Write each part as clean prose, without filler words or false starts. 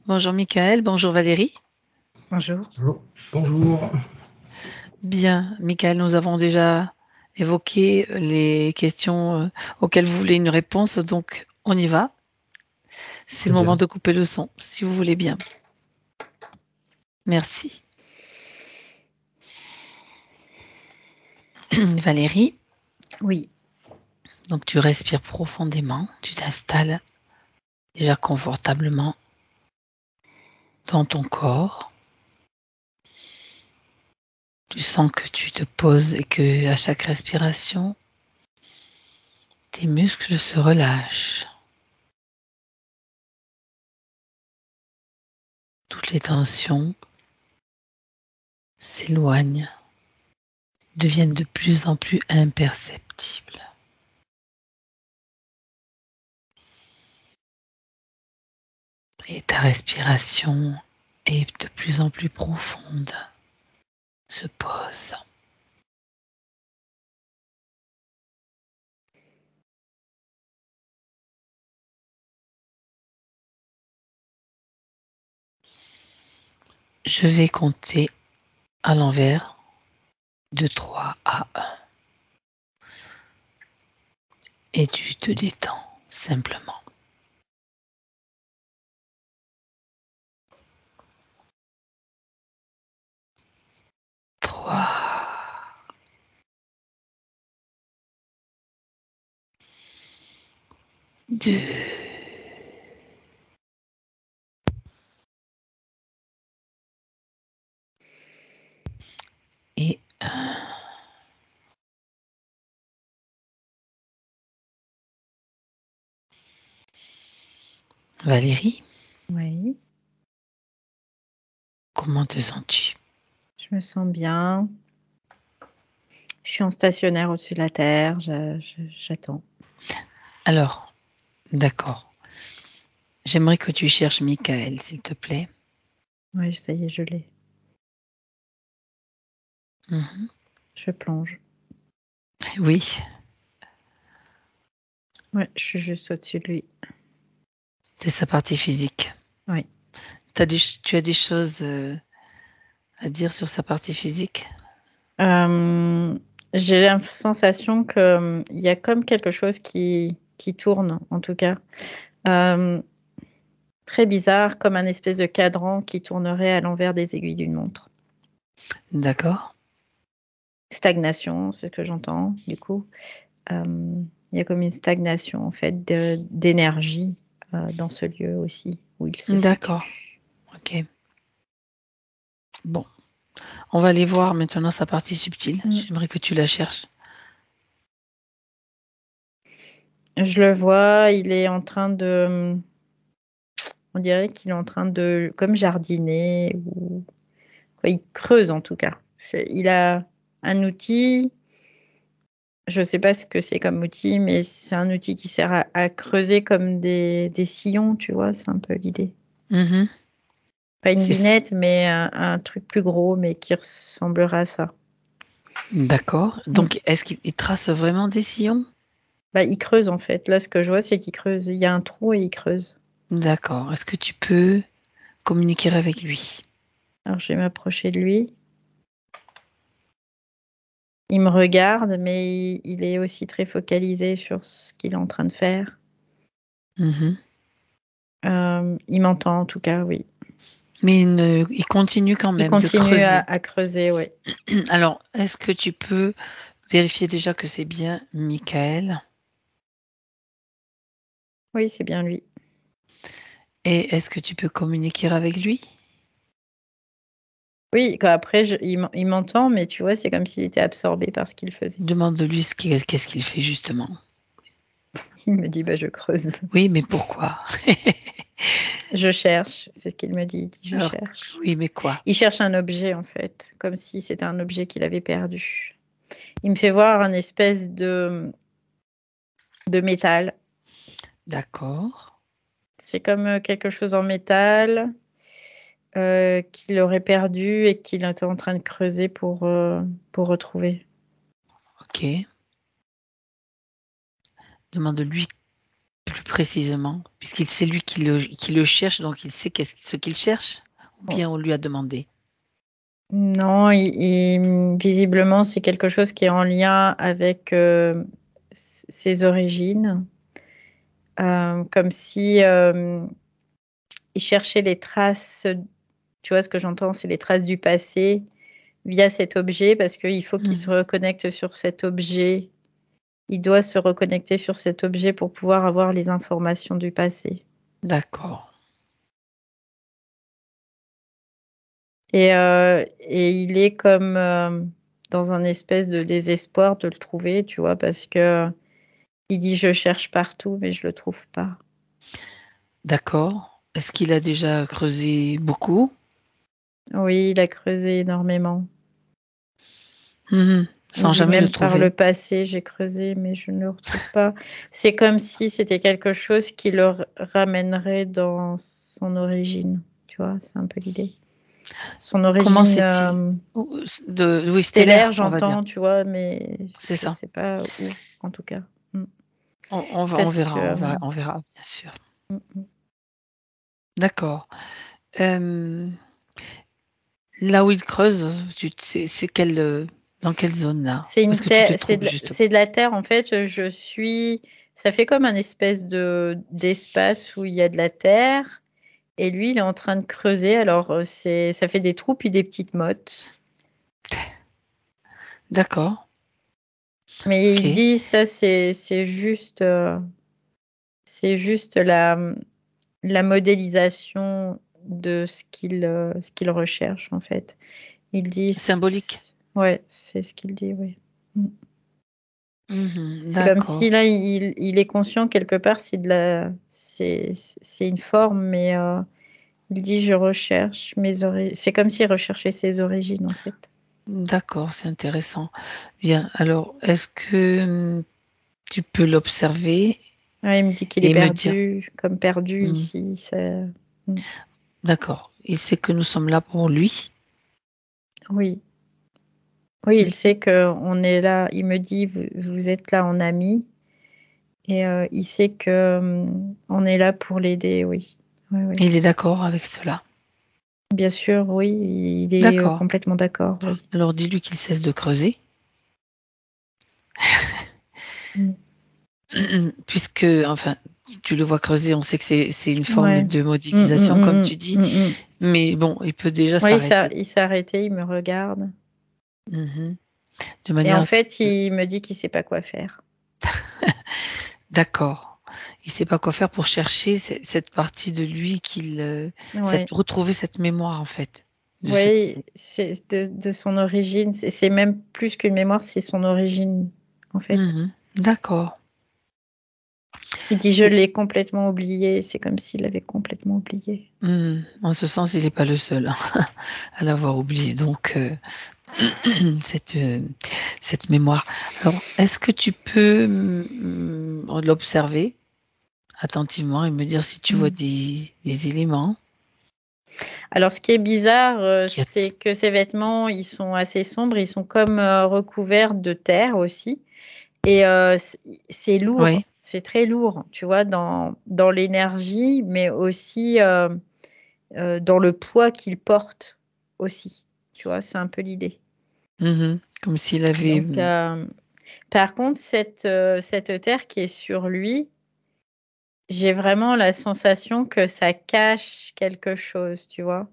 Bonjour Michael, bonjour Valérie. Bonjour. Bonjour. Bonjour. Bien, Michael, nous avons déjà évoqué les questions auxquelles vous voulez une réponse, donc on y va. C'est Très le moment bien. de couper le son, si vous voulez bien. Merci. Valérie, Oui, donc tu respires profondément, tu t'installes déjà confortablement dans ton corps. Tu sens que tu te poses et que à chaque respiration, tes muscles se relâchent. Toutes les tensions s'éloignent, deviennent de plus en plus imperceptibles. Et ta respiration est de plus en plus profonde, se pose. Je vais compter à l'envers de 3 à 1 et tu te détends simplement. 3, 2 et 1. Valérie, oui, comment te sens-tu? je me sens bien. Je suis en stationnaire au-dessus de la terre, j'attends. Alors, d'accord. J'aimerais que tu cherches Michael, s'il te plaît. Oui, ça y est, je l'ai. Mmh. Je plonge. Oui, Ouais, je suis juste au-dessus de lui. c'est sa partie physique. Oui. Tu as des choses, à dire sur sa partie physique? J'ai la sensation que, il y a comme quelque chose qui tourne, en tout cas. Hem, Très bizarre, comme un espèce de cadran qui tournerait à l'envers des aiguilles d'une montre. D'accord. Stagnation, c'est ce que j'entends, du coup. Il y a comme une stagnation en fait d'énergie, dans ce lieu aussi où il se D'accord, situe. OK. Bon, on va aller voir maintenant sa partie subtile. Mmh. J'aimerais que tu la cherches. Je le vois, il est en train de, on dirait qu'il est en train de comme jardiner ou quoi, il creuse en tout cas. Il a un outil, je sais pas ce que c'est comme outil, mais c'est un outil qui sert à creuser comme des sillons, tu vois? C'est un peu l'idée. Mmh. Pas une C'est ç binette, mais un truc plus gros, mais qui ressemblera à ça. D'accord, Mmh. donc est-ce qu'il trace vraiment des sillons? Bah, il creuse en fait. Là, ce que je vois, c'est qu'il creuse. Il y a un trou et il creuse. D'accord. Est-ce que tu peux communiquer avec lui? Alors je vais m'approcher de lui. Il me regarde, mais il est aussi très focalisé sur ce qu'il est en train de faire. Mmh. Il m'entend en tout cas, oui. Mais il continue quand Il même de continue creuser. à creuser, ouais. Alors, est-ce que tu peux vérifier déjà que c'est bien Michael? Oui, c'est bien lui. Et est-ce que tu peux communiquer avec lui? Oui, quand après il m'entend, mais tu vois, c'est comme s'il était absorbé par ce qu'il faisait. Demande-lui qu'est-ce qu'il fait justement? Il me dit: «Bah, je creuse». Oui, mais pourquoi? «Je cherche», c'est ce qu'il me dit. Il dit: «Je Alors cherche». oui, mais quoi? Il cherche un objet en fait, comme si c'était un objet qu'il avait perdu. Il me fait voir un espèce de métal. D'accord. C'est comme, quelque chose en métal, qu'il aurait perdu et qu'il était en train de creuser pour retrouver. OK. Demande-lui plus précisément? Puisqu'il c'est lui qui le cherche, donc il sait ce qu'il cherche? Ou Bon, bien on lui a demandé? non, visiblement, c'est quelque chose qui est en lien avec, ses origines, comme si, il cherchait les traces, tu vois ce que j'entends? C'est les traces du passé via cet objet parce qu'il faut qu'il se Mmh. reconnecte sur cet objet. Il doit se reconnecter sur cet objet pour pouvoir avoir les informations du passé. D'accord. Et il est comme, dans un espèce de désespoir de le trouver, tu vois? Parce qu'il dit: «Je cherche partout, mais je le trouve pas». D'accord. Est-ce qu'il a déjà creusé beaucoup? Oui, il a creusé énormément. Mmh. Il Sans dit jamais le même par le trouver? passé: «J'ai creusé, mais je ne le retrouve pas». C'est comme si c'était quelque chose qui le ramènerait dans son origine, tu vois? C'est un peu l'idée. Son Comment origine, sait-il? Ou de oui, stellaire, stellaire, on va dire. j'entends, tu vois? Mais C'est je ça. sais pas où, en tout cas. Mmh. On Parce verra, que, on verra, bien sûr. mmh mh. D'accord. Hem, Là où il creuse, c'est quelle, dans quelle zone là? Où est-ce que tu te trouves justement? C'est de la terre, en fait, ça fait comme un espèce d'espace où il y a de la terre et lui, il est en train de creuser. Alors, ça fait des trous puis des petites mottes. D'accord, Mais il OK. dit ça, c'est juste la modélisation de ce qu'il recherche, en fait. Il dit Symbolique? ouais, c'est ce qu'il dit, oui. Mmh. Mmh. C'est comme si D'accord, là, il est conscient quelque part, c'est une forme, mais il dit: «Je recherche mes ori», c'est comme s'il recherchait ses origines, en fait. d'accord, c'est intéressant. Bien, alors est-ce que, tu peux l'observer Ouais, il me dit qu'il est et me dire perdu, comme perdu mmh, ici, mmh, d'accord, il sait que nous sommes là pour lui? oui. Oui, il Mmh. sait qu'on est là. Il me dit: «Vous êtes là en ami», et il sait que, on est là pour l'aider, oui. Oui, oui. Il est d'accord avec cela? Bien sûr, oui, il est, D'accord, complètement d'accord, oui. alors dis-lui qu'il cesse de creuser. Mmh. Puisque enfin, tu le vois creuser, on sait que c'est une forme Ouais. de Mmh, mmh, modélisation comme mmh tu dis, mh. Mmh mh. mais bon, il peut déjà Ouais, s'arrêter. il s'est arrêté, il me regarde Mmh. De et manière en à ce fait, que il me dit qu'il sait pas quoi faire. d'accord. Il sait pas quoi faire pour chercher cette partie de lui Ouais. retrouver cette mémoire en fait, de ce Oui, qu'il c'est de son origine, c'est même plus qu'une mémoire, c'est son origine, en fait. mmh. D'accord. Il dit: «Je l'ai complètement oublié», c'est comme s'il l'avait complètement oublié. En ce sens, il est pas le seul, hein, à l'avoir oublié donc cette, cette mémoire. Alors, est-ce que tu peux, l'observer attentivement et me dire si tu vois Mmh. des éléments Alors ce qui est bizarre, qui c'est atti que ses vêtements, ils sont assez sombres, ils sont comme, recouverts de terre aussi, et c'est lourd, oui? c'est très lourd, tu vois? Dans l'énergie, mais aussi, dans le poids qu'il porte aussi, tu vois? C'est un peu l'idée. Comme s'il avait, Donc par contre cette terre qui est sur lui, j'ai vraiment la sensation que ça cache quelque chose, tu vois?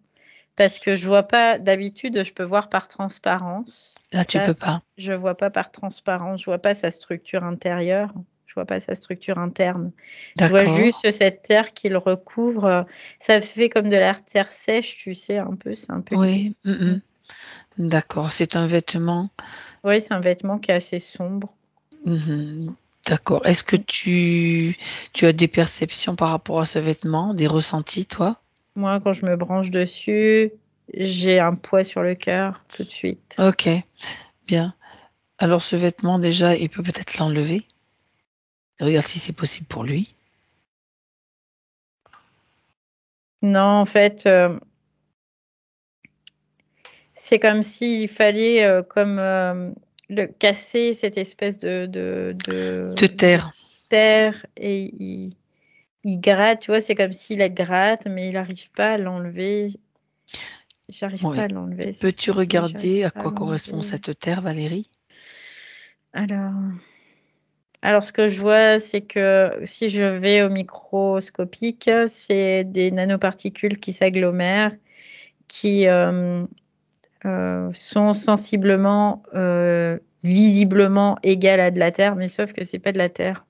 Parce que je vois pas, d'habitude, je peux voir par transparence. là, tu Là, peux pas. je vois pas par transparence, je vois pas sa structure intérieure, je vois pas sa structure interne. Je vois D'accord. juste cette terre qui le recouvre, ça fait comme de la terre sèche, tu sais, un peu, c'est un peu l'idée. Oui, Mmh. d'accord, c'est un vêtement. Oui, c'est un vêtement qui est assez sombre. Mmh D'accord. Est-ce que Mmh. tu as des perceptions par rapport à ce vêtement, des ressentis, toi? Moi, quand je me branche dessus, j'ai un poids sur le cœur tout de suite. OK, bien. Alors ce vêtement déjà, il peut peut-être l'enlever. Regarde si c'est possible pour lui. Non, en fait, c'est comme s'il fallait, le casser, cette espèce Te taire. terre et il gratte, tu vois? C'est comme s'il la gratte, mais il n'arrive pas à l'enlever. J'arrive pas Oui. à l'enlever, c'est ce Peux-tu qu'il me dit: «J'arrive regarder à pas à quoi correspond l'enlever». cette terre, Valérie? Alors alors ce que je vois, c'est que si je vais au microscopique, c'est des nanoparticules qui s'agglomèrent, qui, sont sensiblement, visiblement égales à de la terre, mais sauf que c'est pas de la terre.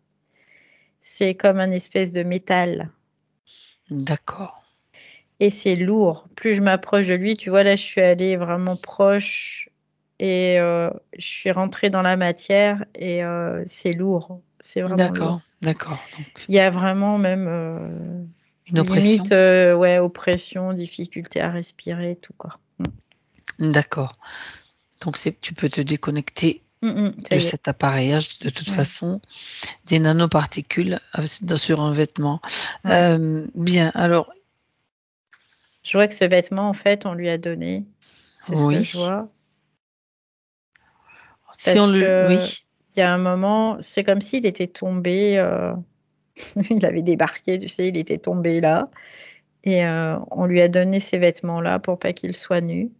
C'est comme un espèce de métal D'accord, et c'est lourd. Plus je m'approche de lui, tu vois, là, je suis allée vraiment proche et je suis rentrée dans la matière et c'est lourd, c'est vraiment lourd. d'accord, d'accord, donc Il y a vraiment même, une limite, oppression? ouais, oppression, difficulté à respirer, tout quoi. D'accord, donc c'est tu peux te déconnecter Ça de y est, cet appareillage de toute ouais, façon, des nanoparticules sur un vêtement. ouais. Bien, alors Je vois que ce vêtement, en fait, on lui a donné. C'est ce que oui, je vois. si on Parce le qu'il oui, y a un moment, c'est comme s'il était tombé, il avait débarqué, tu sais, il était tombé là et on lui a donné ces vêtements-là pour pas qu'il soit nu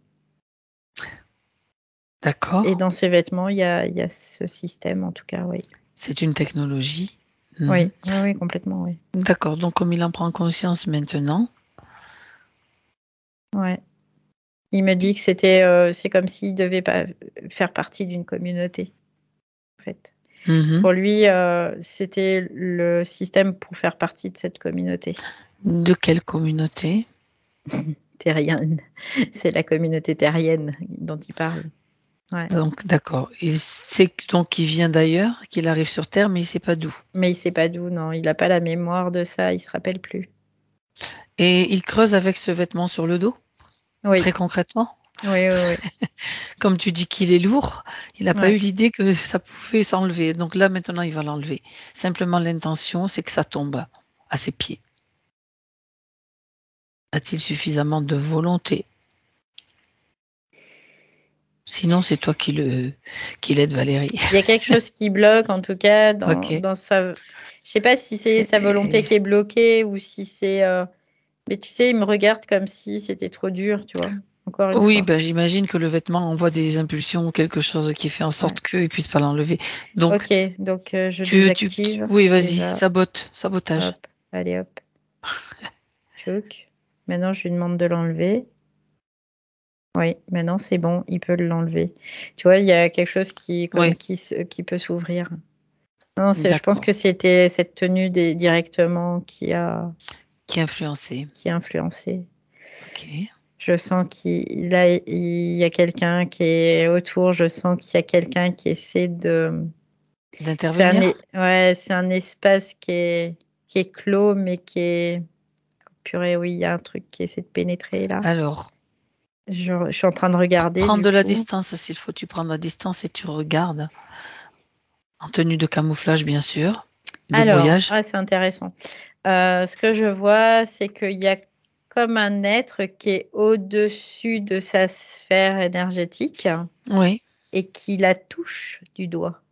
et d'accord, dans ces vêtements, il y a ce système en tout cas, oui. c'est une technologie. Mmh. Oui, oui, oui, complètement, oui. D'accord, donc comme il en prend conscience maintenant, Ouais. Il me i dit que c'est comme s'il devait pas faire partie d'une communauté, en fait. mmh. Pour lui, c'était le système pour faire partie de cette communauté. De quelle communauté? Terrienne. C'est la communauté terrienne dont il parle. Ouais. Donc d'accord, il sait que donc qu'il vient d'ailleurs, qu'il arrive sur terre, mais il sait pas d'où Mais il sait pas d'où, non, il a pas la mémoire de ça, il se rappelle plus. et il creuse avec ce vêtement sur le dos? Oui. Très concrètement? Oui, oui, oui. Comme tu dis qu'il est lourd, il n'a pas eu Ouais. l'idée que ça pouvait s'enlever. Donc là, maintenant, il va l'enlever. Simplement, l'intention, c'est que ça tombe à ses pieds. A-t-il suffisamment de volonté? Sinon, c'est toi qui l'aide, Valérie. Il y a quelque chose qui bloque en tout cas OK. dans sa je sais pas si c'est sa volonté Et qui est bloquée ou si c'est, mais tu sais, il me regarde comme si c'était trop dur, tu vois? Encore une oui, fois. ben, j'imagine que le vêtement envoie des impulsions ou quelque chose qui fait en Ouais. sorte qu'il puisse pas l'enlever. Donc OK, donc je tu désactive oui, vas-y, déjà. sabotage. Hop, allez hop, tchouk. Maintenant je lui demande de l'enlever. Oui, maintenant c'est bon, il peut l'enlever. Tu vois, il y a quelque chose Oui, qui peut s'ouvrir. Non, c'est je pense d'accord. que c'était cette tenue des directement Qui est influencé. qui a influencé. OK. Je sens il y a quelqu'un qui est autour, je sens qu'il y a quelqu'un qui essaie de D'intervenir? ouais, c'est un espace qui est clos, mais qui est purée, oui, il y a un truc qui essaie de pénétrer là. Alors, Je suis en train de regarder prends du de la coup. distance s'il faut, tu prends de la distance et tu regardes, en tenue de camouflage bien sûr, de Alors, brouillage. ah, c'est intéressant. Ce que je vois, c'est qu'il y a comme un être qui est au-dessus de sa sphère énergétique Oui, et qui la touche du doigt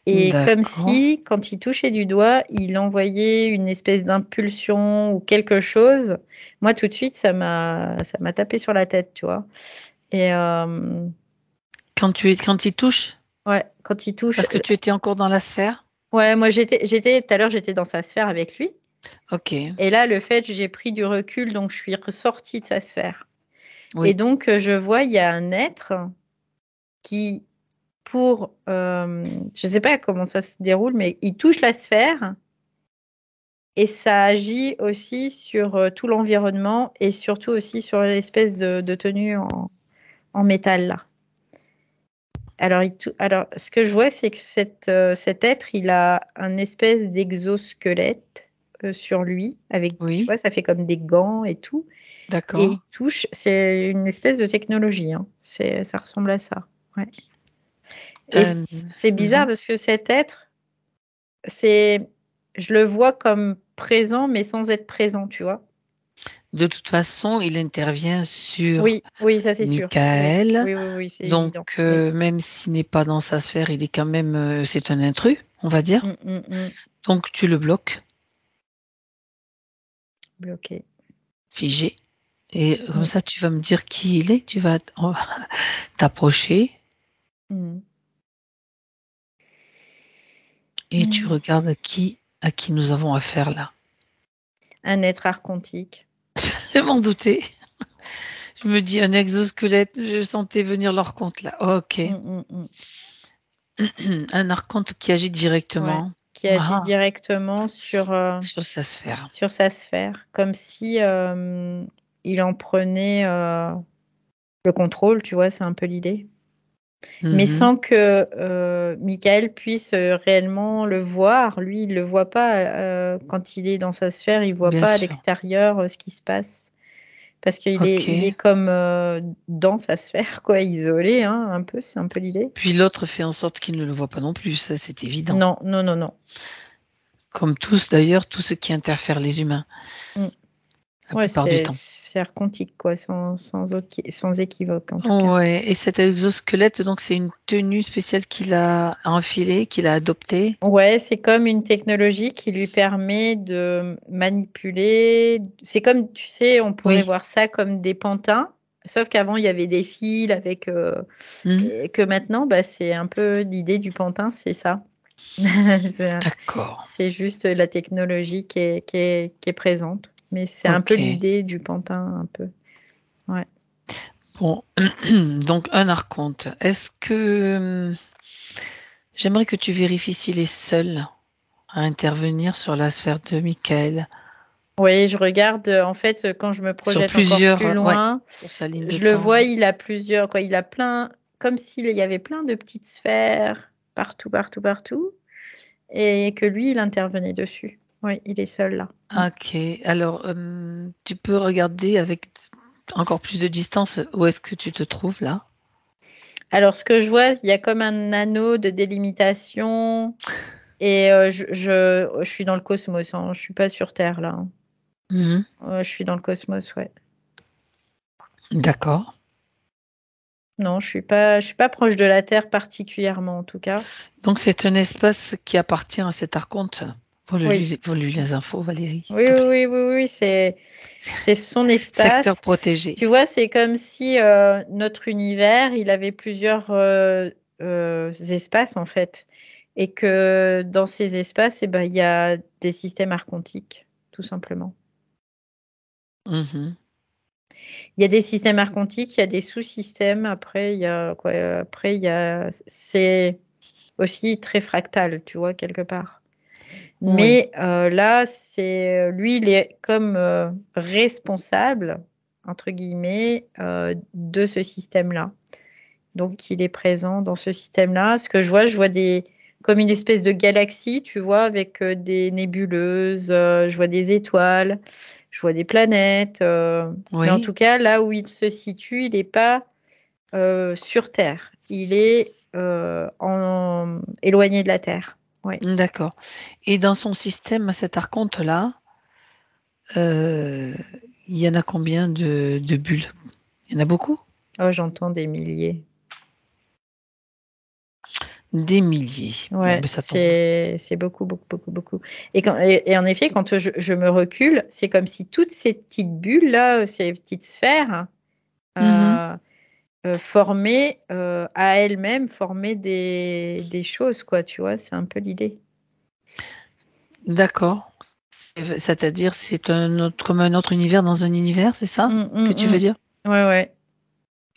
et comme d'accord. si, quand il touchait du doigt, il envoyait une espèce d'impulsion ou quelque chose. Moi, tout de suite, ça m'a tapé sur la tête, tu vois? Et Quand il touche, ouais, quand il touche, parce que tu étais encore dans la sphère? ouais, moi, j'étais tout à l'heure, j'étais dans sa sphère avec lui. OK, Et là, le fait, j'ai pris du recul, donc je suis ressortie de sa sphère. Et oui, donc, je vois, il y a un être qui, je ne sais pas comment ça se déroule, mais il touche la sphère et ça agit aussi sur, tout l'environnement et surtout aussi sur l'espèce de tenue en métal là. Alors ce que je vois, c'est que cet être, il a un espèce d'exosquelette, sur lui avec tu oui, vois, ça fait comme des gants et tout. Et d'accord. il touche, c'est une espèce de technologie, hein. Ça ressemble à ça, ouais et Hem, c'est bizarre mmh parce que cet être, c'est je le vois comme présent, mais sans être présent, tu vois? De toute façon, il intervient sur Oui, oui, ça c'est sûr. Oui, Michael, oui, oui, oui, c'est donc évident. Oui, même s'il n'est pas dans sa sphère, il est quand même, c'est un intrus. on va dire. Mmh, mmh, mmh. Donc tu le bloques, Bloqué. figé et comme Mmh. ça tu vas me dire qui il est. Tu vas t'approcher Mmh. et tu Mmh. regardes à qui nous avons affaire là. Un être archontique. Je m'en doutais. Je me dis: «Un exosquelette», je sentais venir l'archonte là. OK. Mmh, mmh, mmh. Un archonte qui agit Ouais, directement. qui agit Ah, directement sur sa sphère. sur sa sphère, comme si, il en prenait, le contrôle, tu vois? C'est un peu l'idée. Mais Mmh. sans que, Michael puisse, réellement le voir. Lui, il le voit pas, quand il est dans sa sphère, il voit Bien pas à sûr. l'extérieur, ce qui se passe. Parce qu'il est OK. comme, dans sa sphère quoi, isolé, hein, un peu, c'est un peu l'idée. Puis l'autre fait en sorte qu'il ne le voit pas non plus, ça c'est évident. Non, non, non, non. Comme tous d'ailleurs, tout ce qui interfère les humains, Mmh. la Ouais, plupart du c'est temps. c'est archontique quoi, sans équivoque en tout cas. Ouais et cet exosquelette donc c'est une tenue spéciale qu'il a enfilée, qu'il a adoptée? Ouais, c'est comme une technologie qui lui permet de manipuler. C'est comme, tu sais, on pourrait Oui. voir ça comme des pantins, sauf qu'avant il y avait des fils avec, Mmh. et que maintenant, bah, c'est un peu l'idée du pantin, c'est ça. C'est D'accord. c'est juste la technologie qui est présente, mais c'est un peu OK. l'idée du pantin, un peu. Ouais. Bon, donc un archonte. Est-ce que, j'aimerais que tu vérifies s'il est seul à intervenir sur la sphère de Michael. Oui, je regarde, en fait, quand je me Sur projette encore plusieurs, plus ouais, loin, sur sa ligne de je le vois, temps. il a plusieurs quoi, il a plein, comme s'il y avait plein de petites sphères partout, partout, partout, et que lui, il intervenait dessus. Oui, il est seul là. Mmh. OK. Alors, tu peux regarder avec encore plus de distance où est-ce que tu te trouves là? Alors ce que je vois, il y a comme un anneau de délimitation, et je suis dans le cosmos, hein, je suis pas sur terre là, hein. Mmh. Je suis dans le cosmos, ouais. D'accord. Non, je suis pas proche de la Terre particulièrement en tout cas. Donc c'est un espace qui appartient à cet archonte? Oui. Vole-lui les infos Valérie, s'il Oui, te plaît. oui, oui, oui, oui, c'est son Secteur espace. protégé. Tu vois, c'est comme si, notre univers, il avait plusieurs, espaces, en fait, et que dans ces espaces, et ben, il y a des systèmes archontiques, tout simplement. Mmh. Il y a des systèmes archontiques, il y a des sous-systèmes, après il y a quoi? Après il y a c'est aussi très fractal, tu vois, quelque part. Oui. Mais là, lui, il est comme, «responsable» entre guillemets, de ce système-là. Donc il est présent dans ce système-là. Ce que je vois des comme une espèce de galaxie, tu vois? Avec, des nébuleuses, je vois des étoiles, je vois des planètes, mais en Oui. tout cas, là où il se situe, il est pas, sur Terre. Il est, éloigné de la Terre. Ouais. D'accord et dans son système, cet archonte-là, heu, il y en a combien de bulles? Il y en a beaucoup? Oh, j'entends des milliers. Des milliers. Bon, Ouais, beh, ça tombe. c'est beaucoup, beaucoup, beaucoup, beaucoup, et en effet, quand je me recule, c'est comme si toutes ces petites bulles-là, ces petites sphères, Mmh. heu formaient, à elles-mêmes, formaient des choses, quoi, tu vois? C'est un peu l'idée. D'accord. C'est-à-dire, c'est un autre comme un autre univers dans un univers, c'est ça Mmh, que mmh, tu veux mmh. dire? Ouais, ouais,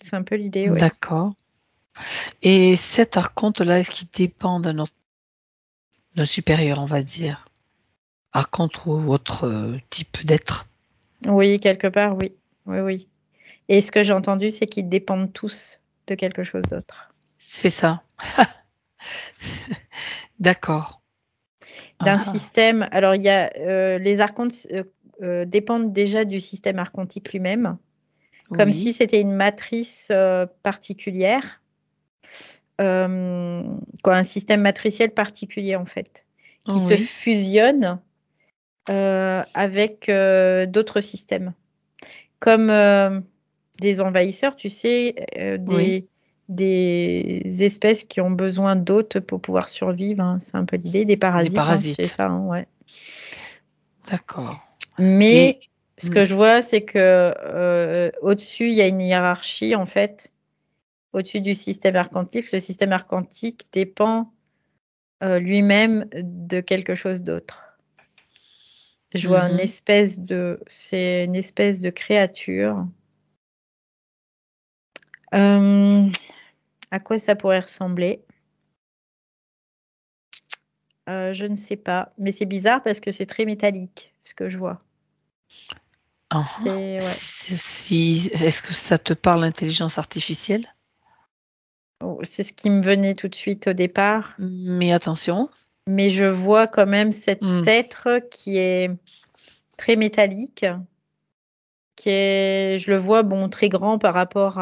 c'est un peu l'idée, ouais. D'accord et cet archonte-là, est-ce qu'il dépend d'un supérieur, on va dire? Archonte ou autre, type d'être? Oui, quelque part, oui. Oui, oui, et ce que j'ai entendu, c'est qu'ils dépendent tous de quelque chose d'autre. C'est ça. D'accord. D'un Ah ah. système, alors il y a, les archontes, dépendent déjà du système archontique lui-même, comme si Oui, c'était une matrice, particulière, quoi, un système matriciel particulier, en fait, qui se oui, fusionne, avec, d'autres systèmes. Comme, des envahisseurs, tu sais, oui. des espèces qui ont besoin d'hôtes pour pouvoir survivre, hein. C'est un peu l'idée. Des Des parasites, hein, c'est parasites. ça, hein, ouais. D'accord. Mais Et ce que je vois, c'est que au-dessus, il y a une hiérarchie, en fait. Au-dessus du système archontique, le système archontique dépend lui-même de quelque chose d'autre. Je vois c'est une espèce de créature. À quoi ça pourrait ressembler? Je ne sais pas, mais c'est bizarre parce que c'est très métallique, ce que je vois. C'est ouais. Est-ce que ça te parle, l'intelligence artificielle? Oh, c'est ce qui me venait tout de suite au départ, Mais attention. mais je vois quand même cet Mmh. être qui est très métallique, je le vois, bon, très grand par rapport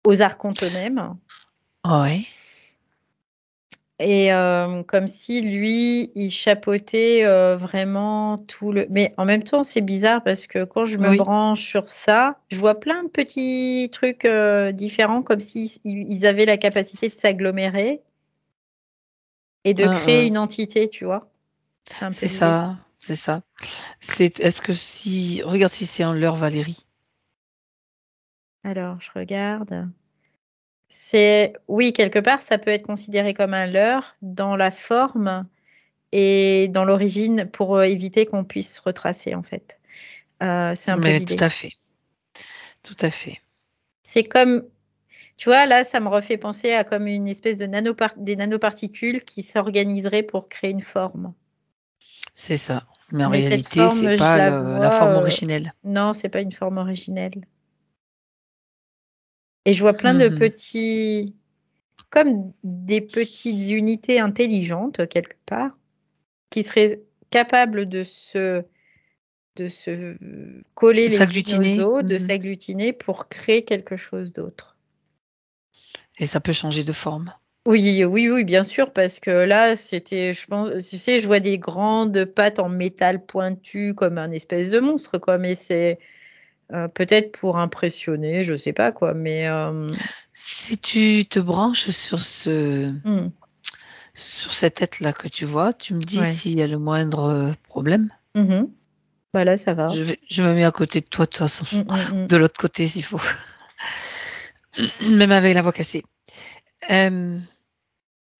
aux archontes eux-mêmes. Ouais. Et comme si lui, il chapeautait, vraiment tout le mais en même temps, c'est bizarre parce que quand je me Oui. branche sur ça, je vois plein de petits trucs, différents comme ils avaient la capacité de s'agglomérer et de Hein, créer hein. une entité, tu vois? C'est un peu C'est l'idée. ça, c'est ça. Est-ce que si regarde si c'est en leurre, Valérie. Alors je regarde. Oui, quelque part, ça peut être considéré comme un leurre dans la forme et dans l'origine pour, éviter qu'on puisse retracer, en fait. C'est un peu Mais tout l'idée. à fait, tout à fait. C'est comme tu vois, là, ça me refait penser à comme une espèce de des nanoparticules qui s'organiseraient pour créer une forme. C'est ça. Mais en Mais cette réalité, c'est forme, je pas la la vois, forme originelle. non, c'est pas une forme originelle et je vois plein de Mmh. petits comme des petites unités intelligentes, quelque part, qui seraient capables de se coller De les unes aux s'agglutiner. autres, de Mmh. s'agglutiner pour créer quelque chose d'autre. Et ça peut changer de forme. Oui, oui, oui, bien sûr, parce que là, je pense, tu sais, je vois des grandes pattes en métal pointu comme un espèce de monstre, quoi, mais c'est, peut-être pour impressionner, je sais pas quoi, mais Si tu te branches mmh, sur cette tête-là que tu vois, tu me dis ouais. s'il y a le moindre, problème. Mmh. Bah, là, ça va. Je me mets à côté de toi de toute façon, Mmh, mmh, mmh. de l'autre côté s'il faut, même avec la voix cassée. Hem,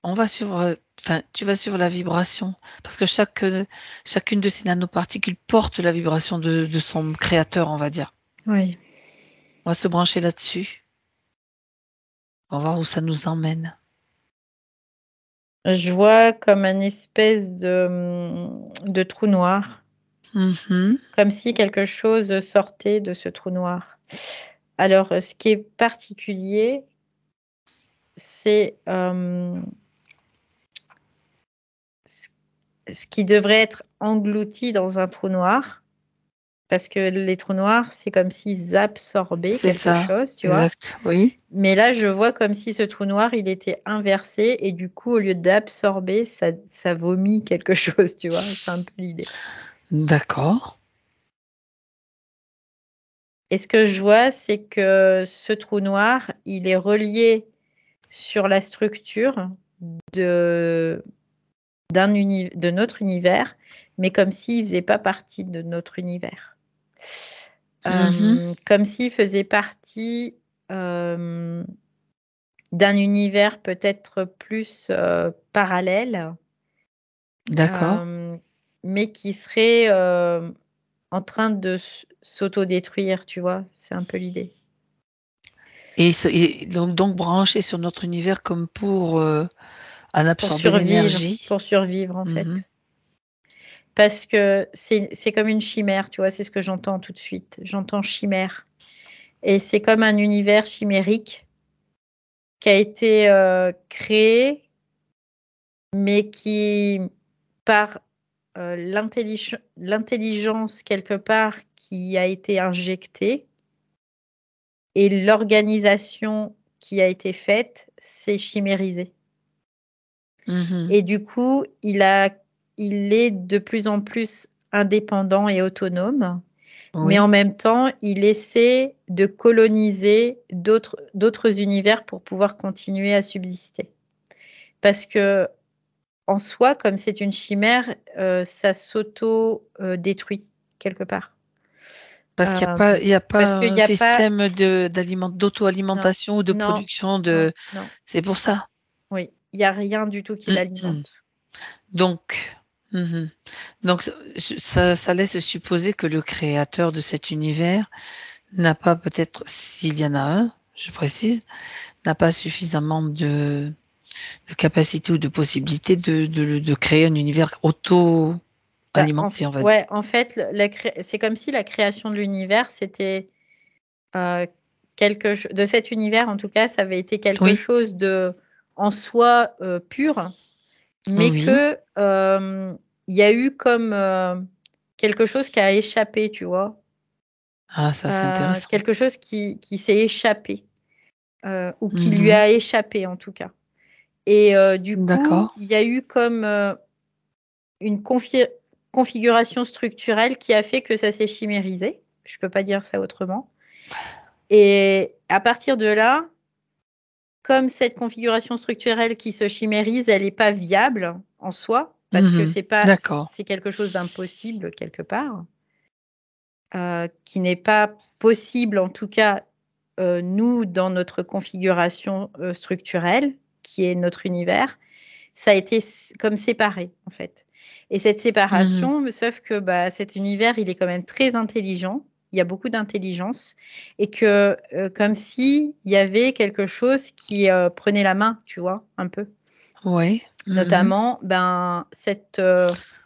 on va suivre, enfin, tu vas suivre la vibration parce que chacune de ces nanoparticules porte la vibration de son créateur, on va dire. Oui. On va se brancher là-dessus. On va voir où ça nous emmène. Je vois comme un espèce de trou noir, Mmh mh. comme si quelque chose sortait de ce trou noir. Alors, ce qui est particulier, c'est, ce ce qui devrait être englouti dans un trou noir, parce que les trous noirs, c'est comme s'ils absorbaient C'est quelque ça, chose, tu vois? exact, oui. Mais là, je vois comme si ce trou noir, il était inversé et du coup, au lieu d'absorber, ça vomit quelque chose, tu vois? C'est un peu l'idée. D'accord, Et ce que je vois, c'est que ce trou noir, il est relié sur la structure de de notre univers, mais comme s'il faisait pas partie de notre univers. mmh mh. Comme s'il faisait partie, hem, d'un univers peut-être plus, parallèle, D'accord. hem, mais qui serait, en train de s'autodétruire, tu vois? C'est un peu l'idée. Et donc branché sur notre univers comme pour, en absorber l'énergie. Pour survivre, en Mmh mh. fait. Parce que c'est comme une chimère, tu vois? C'est ce que j'entends tout de suite. J'entends chimère et c'est comme un univers chimérique qui a été, créé, mais qui par, l'intelligence quelque part qui a été injectée et l'organisation qui a été faite, s'est chimérisée Mmh mh. et du coup, il est de plus en plus indépendant et autonome Mais en Oui. même temps, il essaie de coloniser d'autres univers pour pouvoir continuer à subsister. Parce qu'en soi, comme c'est une chimère, ça s'auto, détruit quelque part. Parce qu'il y a pas il y a pas Parce qu'il un y a pas système non, d'auto-alimentation ou de non, production non, de non, c'est pour ça? oui, il y a rien du tout qui Mmh mh. l'alimente. Donc mmh donc ça laisse supposer que le créateur de cet univers n'a pas peut-être, s'il y en a un, je précise, n'a pas suffisamment de capacité ou de possibilité de créer un univers Bah, auto-alimenté, on va dire. ouais, en fait, le la cré c'est comme si la création de l'univers, c'était, heu, quelque ch de cet univers, en tout cas, ça avait été quelque Oui, chose de en soi, pur, mais oui. que, il y a eu comme, quelque chose qui a échappé, tu vois? Ah ça, c'est intéressant. Quelque chose qui s'est échappé, ou qui lui Mmh. a échappé, en tout cas. Et du coup, D'accord. il y a eu comme, une configuration structurelle qui a fait que ça s'est chimérisé. Je peux pas dire ça autrement. Et à partir de là, comme cette configuration structurelle qui se chimérise, elle est pas viable en soi, parce que Mmh. c'est pas D'accord. c'est quelque chose d'impossible quelque part, qui n'est pas possible en tout cas, nous dans notre configuration, structurelle, qui est notre univers. Ça a été comme séparé, en fait. Et cette Mmh. séparation, sauf que, bah, cet univers, il est quand même très intelligent. Il y a beaucoup d'intelligence et que, comme s'il y avait quelque chose qui, prenait la main, tu vois? Un peu. Ouais. Mmh. Notamment, ben,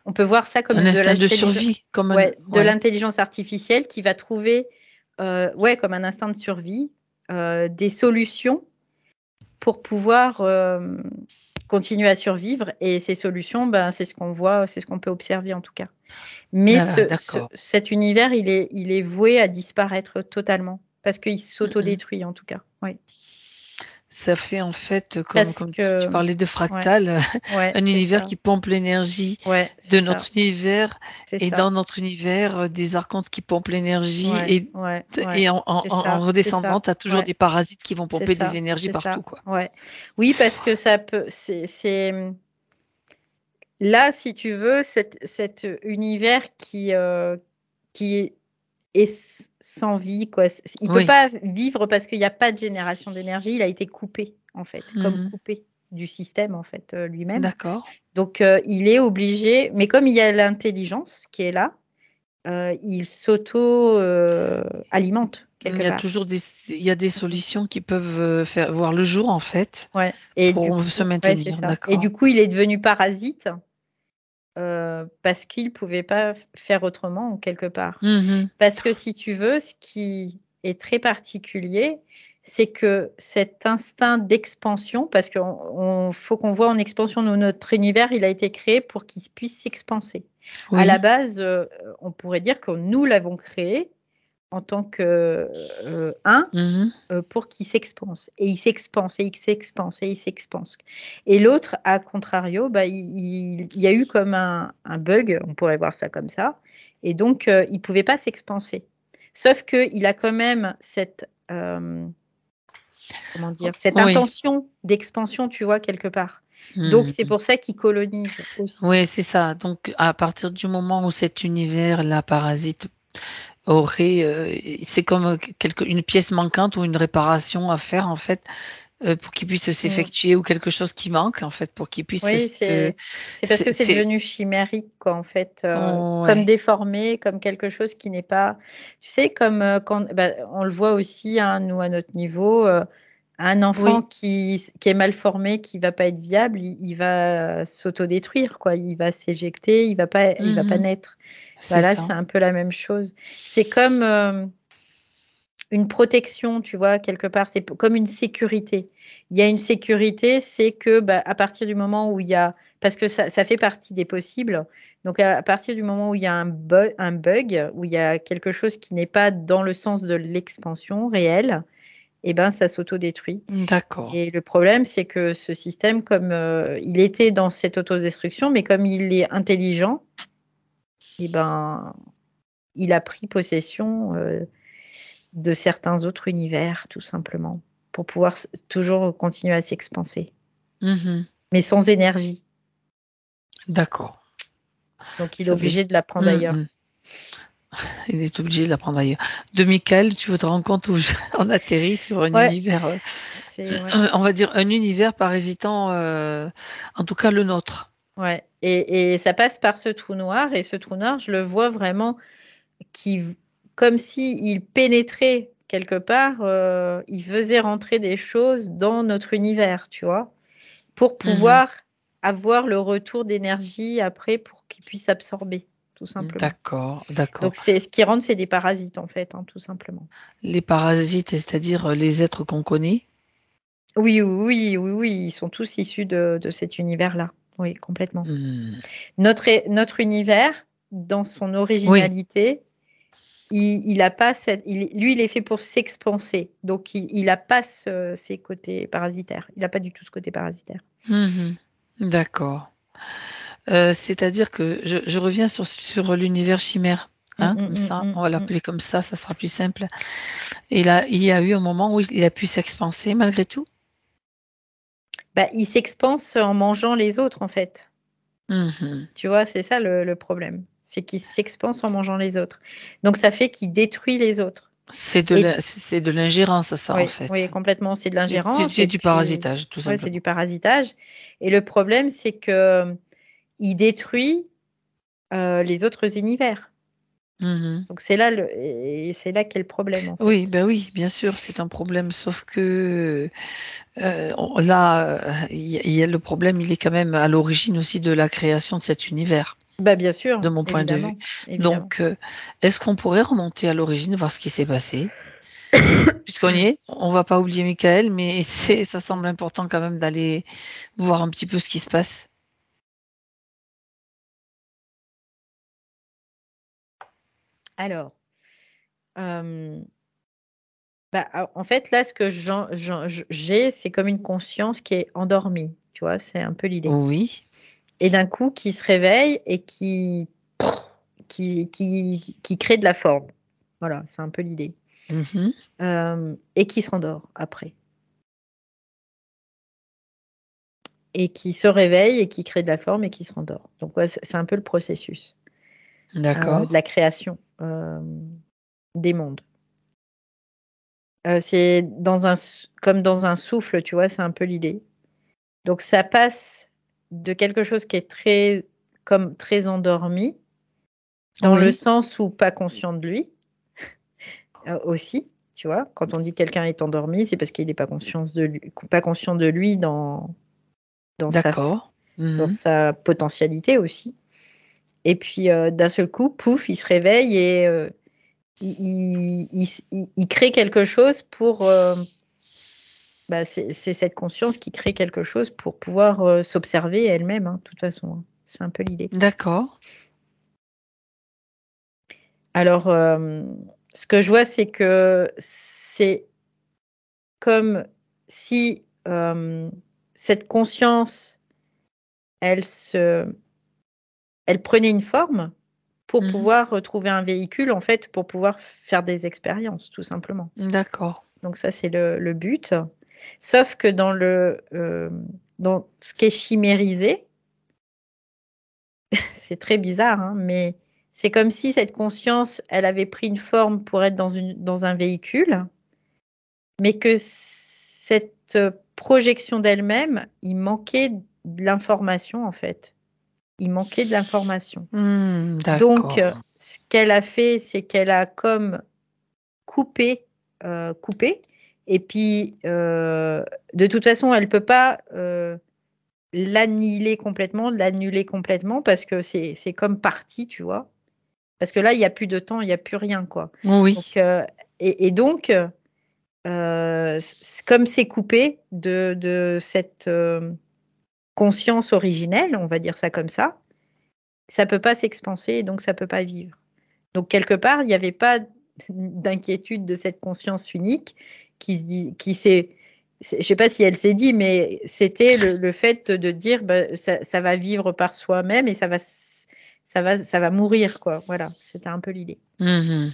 on peut voir ça Un comme instinct de survie comme un ouais, de ouais. l'intelligence artificielle qui va trouver, ouais, comme un instinct de survie, des solutions pour pouvoir, continuer à survivre et ces solutions, ben, c'est ce qu'on voit, c'est ce qu'on peut observer en tout cas. Mais Ah d'accord. cet univers, il est voué à disparaître totalement parce qu'il Mmh mh. s'autodétruit en tout cas. Oui. Ça fait en fait, Parce comme tu que parlais de ouais, fractal, ouais, un c'est univers ça. qui pompe l'énergie Ouais, c'est de ça, notre univers c'est et ça. dans notre univers, des archontes qui pompent l'énergie Ouais, ouais, ouais. et C'est en ça, c'est redescendant, ça. tu as toujours Ouais, des parasites qui vont c'est pomper des ça, énergies c'est partout, ça. quoi. Ouais. Oui, parce que ça peut c'est, là, si tu veux, cet univers qui est sans vie, quoi. Il peut Oui. pas vivre parce qu'il y a pas de génération d'énergie. Il a été coupé, en fait, comme Mmh. coupé du système, en fait, lui-même. D'accord. Donc il est obligé mais comme il y a l'intelligence qui est là, il s'auto, alimente Il quelque y a part. toujours il y a des Mmh. solutions qui peuvent, faire voir le jour, en fait, Ouais et du pour se coup ouais, c'est maintenir, ça et d'accord. du coup, il est devenu parasite, parce qu'il pouvait pas faire autrement, quelque part. Mmh. Parce que si tu veux, ce qui est très particulier, c'est que cet instinct d'expansion, parce qu'on faut qu'on voit en expansion notre univers, il a été créé pour qu'il puisse s'expanser. À la Oui. base, on pourrait dire que nous l'avons créé en tant que, un, Mmh. pour qu'il s'expanse et il s'expanse et il s'expanse et il s'expanse et l'autre, à contrario, bah, il y a eu comme un bug, on pourrait voir ça comme ça et donc il pouvait pas s'expanser. Sauf qu'il a quand même cette, comment dire? Cette Oui. intention d'expansion, tu vois, quelque part. Donc c'est Mmh. pour ça qu'il colonise aussi. Oui, c'est ça. Donc à partir du moment où cet univers-là, parasite, aurait, c'est comme, une pièce manquante ou une réparation à faire, en fait, pour qu'il puisse Mmh. s'effectuer ou quelque chose qui manque, en fait, pour qu'il puisse Oui, c'est parce que c'est c'est devenu chimérique quoi, en fait, comme ouais. déformé, comme quelque chose qui n'est pas tu sais comme, quand bah, on le voit aussi, hein, nous à notre niveau, un enfant Oui. qui est mal formé, qui va pas être viable, il va s'autodétruire quoi, il va s'éjecter, il va pas Mmh. naître. Bah, C'est là, ça. c'est un peu la même chose. C'est comme, une protection, tu vois? Quelque part, c'est comme une sécurité. Il y a une sécurité, c'est que, bah, à partir du moment où il y a parce que ça fait partie des possibles, donc à partir du moment où il y a un bug, où il y a quelque chose qui n'est pas dans le sens de l'expansion réelle et ben, ça s'autodétruit D'accord. et le problème, c'est que ce système, comme, il était dans cette autodestruction, mais comme il est intelligent et ben, il a pris possession de certains autres univers, tout simplement, pour pouvoir toujours continuer à s'expanser, mais sans énergie. D'accord. Donc, il est Ça veut obligé dire de la prendre ailleurs. Il est obligé de la prendre ailleurs. De Michael, tu te rends compte où on atterrit sur un Ouais, univers, ouais. on va dire un univers parasitant, en tout cas le nôtre. Ouais. Et ça passe par ce trou noir, et ce trou noir, je le vois vraiment comme s'il pénétrait quelque part, il faisait rentrer des choses dans notre univers, tu vois, pour pouvoir avoir le retour d'énergie après, pour qu'il puisse absorber, tout simplement. D'accord, d'accord. Donc, ce qui rentre, c'est des parasites, en fait, hein, tout simplement. Les parasites, c'est-à-dire les êtres qu'on connaît? Oui, oui, oui, oui, ils sont tous issus de cet univers-là. Oui, complètement. Mmh. Notre univers, dans son Oui, originalité, il a pas lui, il est fait pour s'expanser. Donc, il n'a pas ces côtés parasitaires. Il n'a pas du tout ce côté parasitaire. d'accord. C'est-à-dire que je reviens sur l'univers chimère, Mmh, hein, mmh, comme mmh, ça, mmh, on va mmh. l'appeler comme ça sera plus simple. Et là, il y a eu un moment où il a pu s'expanser malgré tout? Bah, il s'expanse en mangeant les autres, en fait. Mmh. Tu vois, c'est ça le problème. C'est qu'il s'expanse en mangeant les autres. Donc, ça fait qu'il détruit les autres. Et C'est de l'ingérence ça, en oui, oui, fait. complètement, c'est de C'est l'ingérence, et du puis parasitage, tout ouais, c'est du simplement. parasitage, et le problème, c'est qu'il détruit, les autres univers. Mmh. Donc c'est là qu'est le problème, en fait. Oui, ben oui, bien sûr, c'est un problème, sauf que, on là, il y a le problème, il est quand même à l'origine aussi de la création de cet univers, Bah, bien sûr, de mon point de vue. évidemment, évidemment. Donc, est-ce qu'on pourrait remonter à l'origine, voir ce qui s'est passé? Puisqu'on y est, on va pas oublier Michael, mais ça semble important quand même d'aller voir un petit peu ce qui se passe. Alors, hem, bah, en fait, là, ce que j'ai, c'est comme une conscience qui est endormie, tu vois? C'est un peu l'idée, Oui. et d'un coup, qui se réveille et qui crée de la forme. Voilà, c'est un peu l'idée. Mmh. Et qui se rendort après, et qui se réveille et qui crée de la forme et qui se rendort. Donc ouais, c'est un peu le processus, D'accord. de la création, des mondes. C'est comme dans un souffle, tu vois? C'est un peu l'idée. Donc ça passe de quelque chose qui est très endormi, dans le Oui, sens où pas conscient de lui, aussi, tu vois? Quand on dit quelqu'un est endormi, c'est parce qu'il n'est pas conscient de lui dans sa d'accord. dans Mmh. sa potentialité aussi. Et puis, d'un seul coup, pouf, il se réveille, et il crée quelque chose pour, bah, c'est cette conscience qui crée quelque chose pour pouvoir, s'observer elle-même, hein, de toute façon, hein. C'est un peu l'idée. D'accord. Alors, ce que je vois, c'est que c'est comme si, cette conscience, elle se elle prenait une forme pour Mmh. pouvoir retrouver un véhicule, en fait, pour pouvoir faire des expériences, tout simplement. D'accord. Donc ça, c'est le but. Sauf que dans ce qui est chimérisé, c'est très bizarre, hein, mais c'est comme si cette conscience, elle avait pris une forme pour être dans un véhicule, mais que cette, projection d'elle-même, il manquait de l'information, en fait. Il manquait de l'information. Donc, D'accord. ce qu'elle a fait, c'est qu'elle a comme coupé, coupé, et puis, de toute façon, elle peut pas, l'annuler complètement, parce que c'est comme parti, tu vois? Parce que là, il y a plus de temps, il y a plus rien, quoi. Donc, Oui. donc, comme c'est coupé de cette, conscience originelle, on va dire ça comme ça peut pas s'expanser, et donc ça peut pas vivre. Donc quelque part, il y avait pas d'inquiétude de cette conscience unique qui s'est je sais pas si elle s'est dit, mais c'était le fait de dire: «Bah, ça va vivre par soi-même, et ça va mourir, quoi. Voilà, c'était un peu l'idée. Mmh.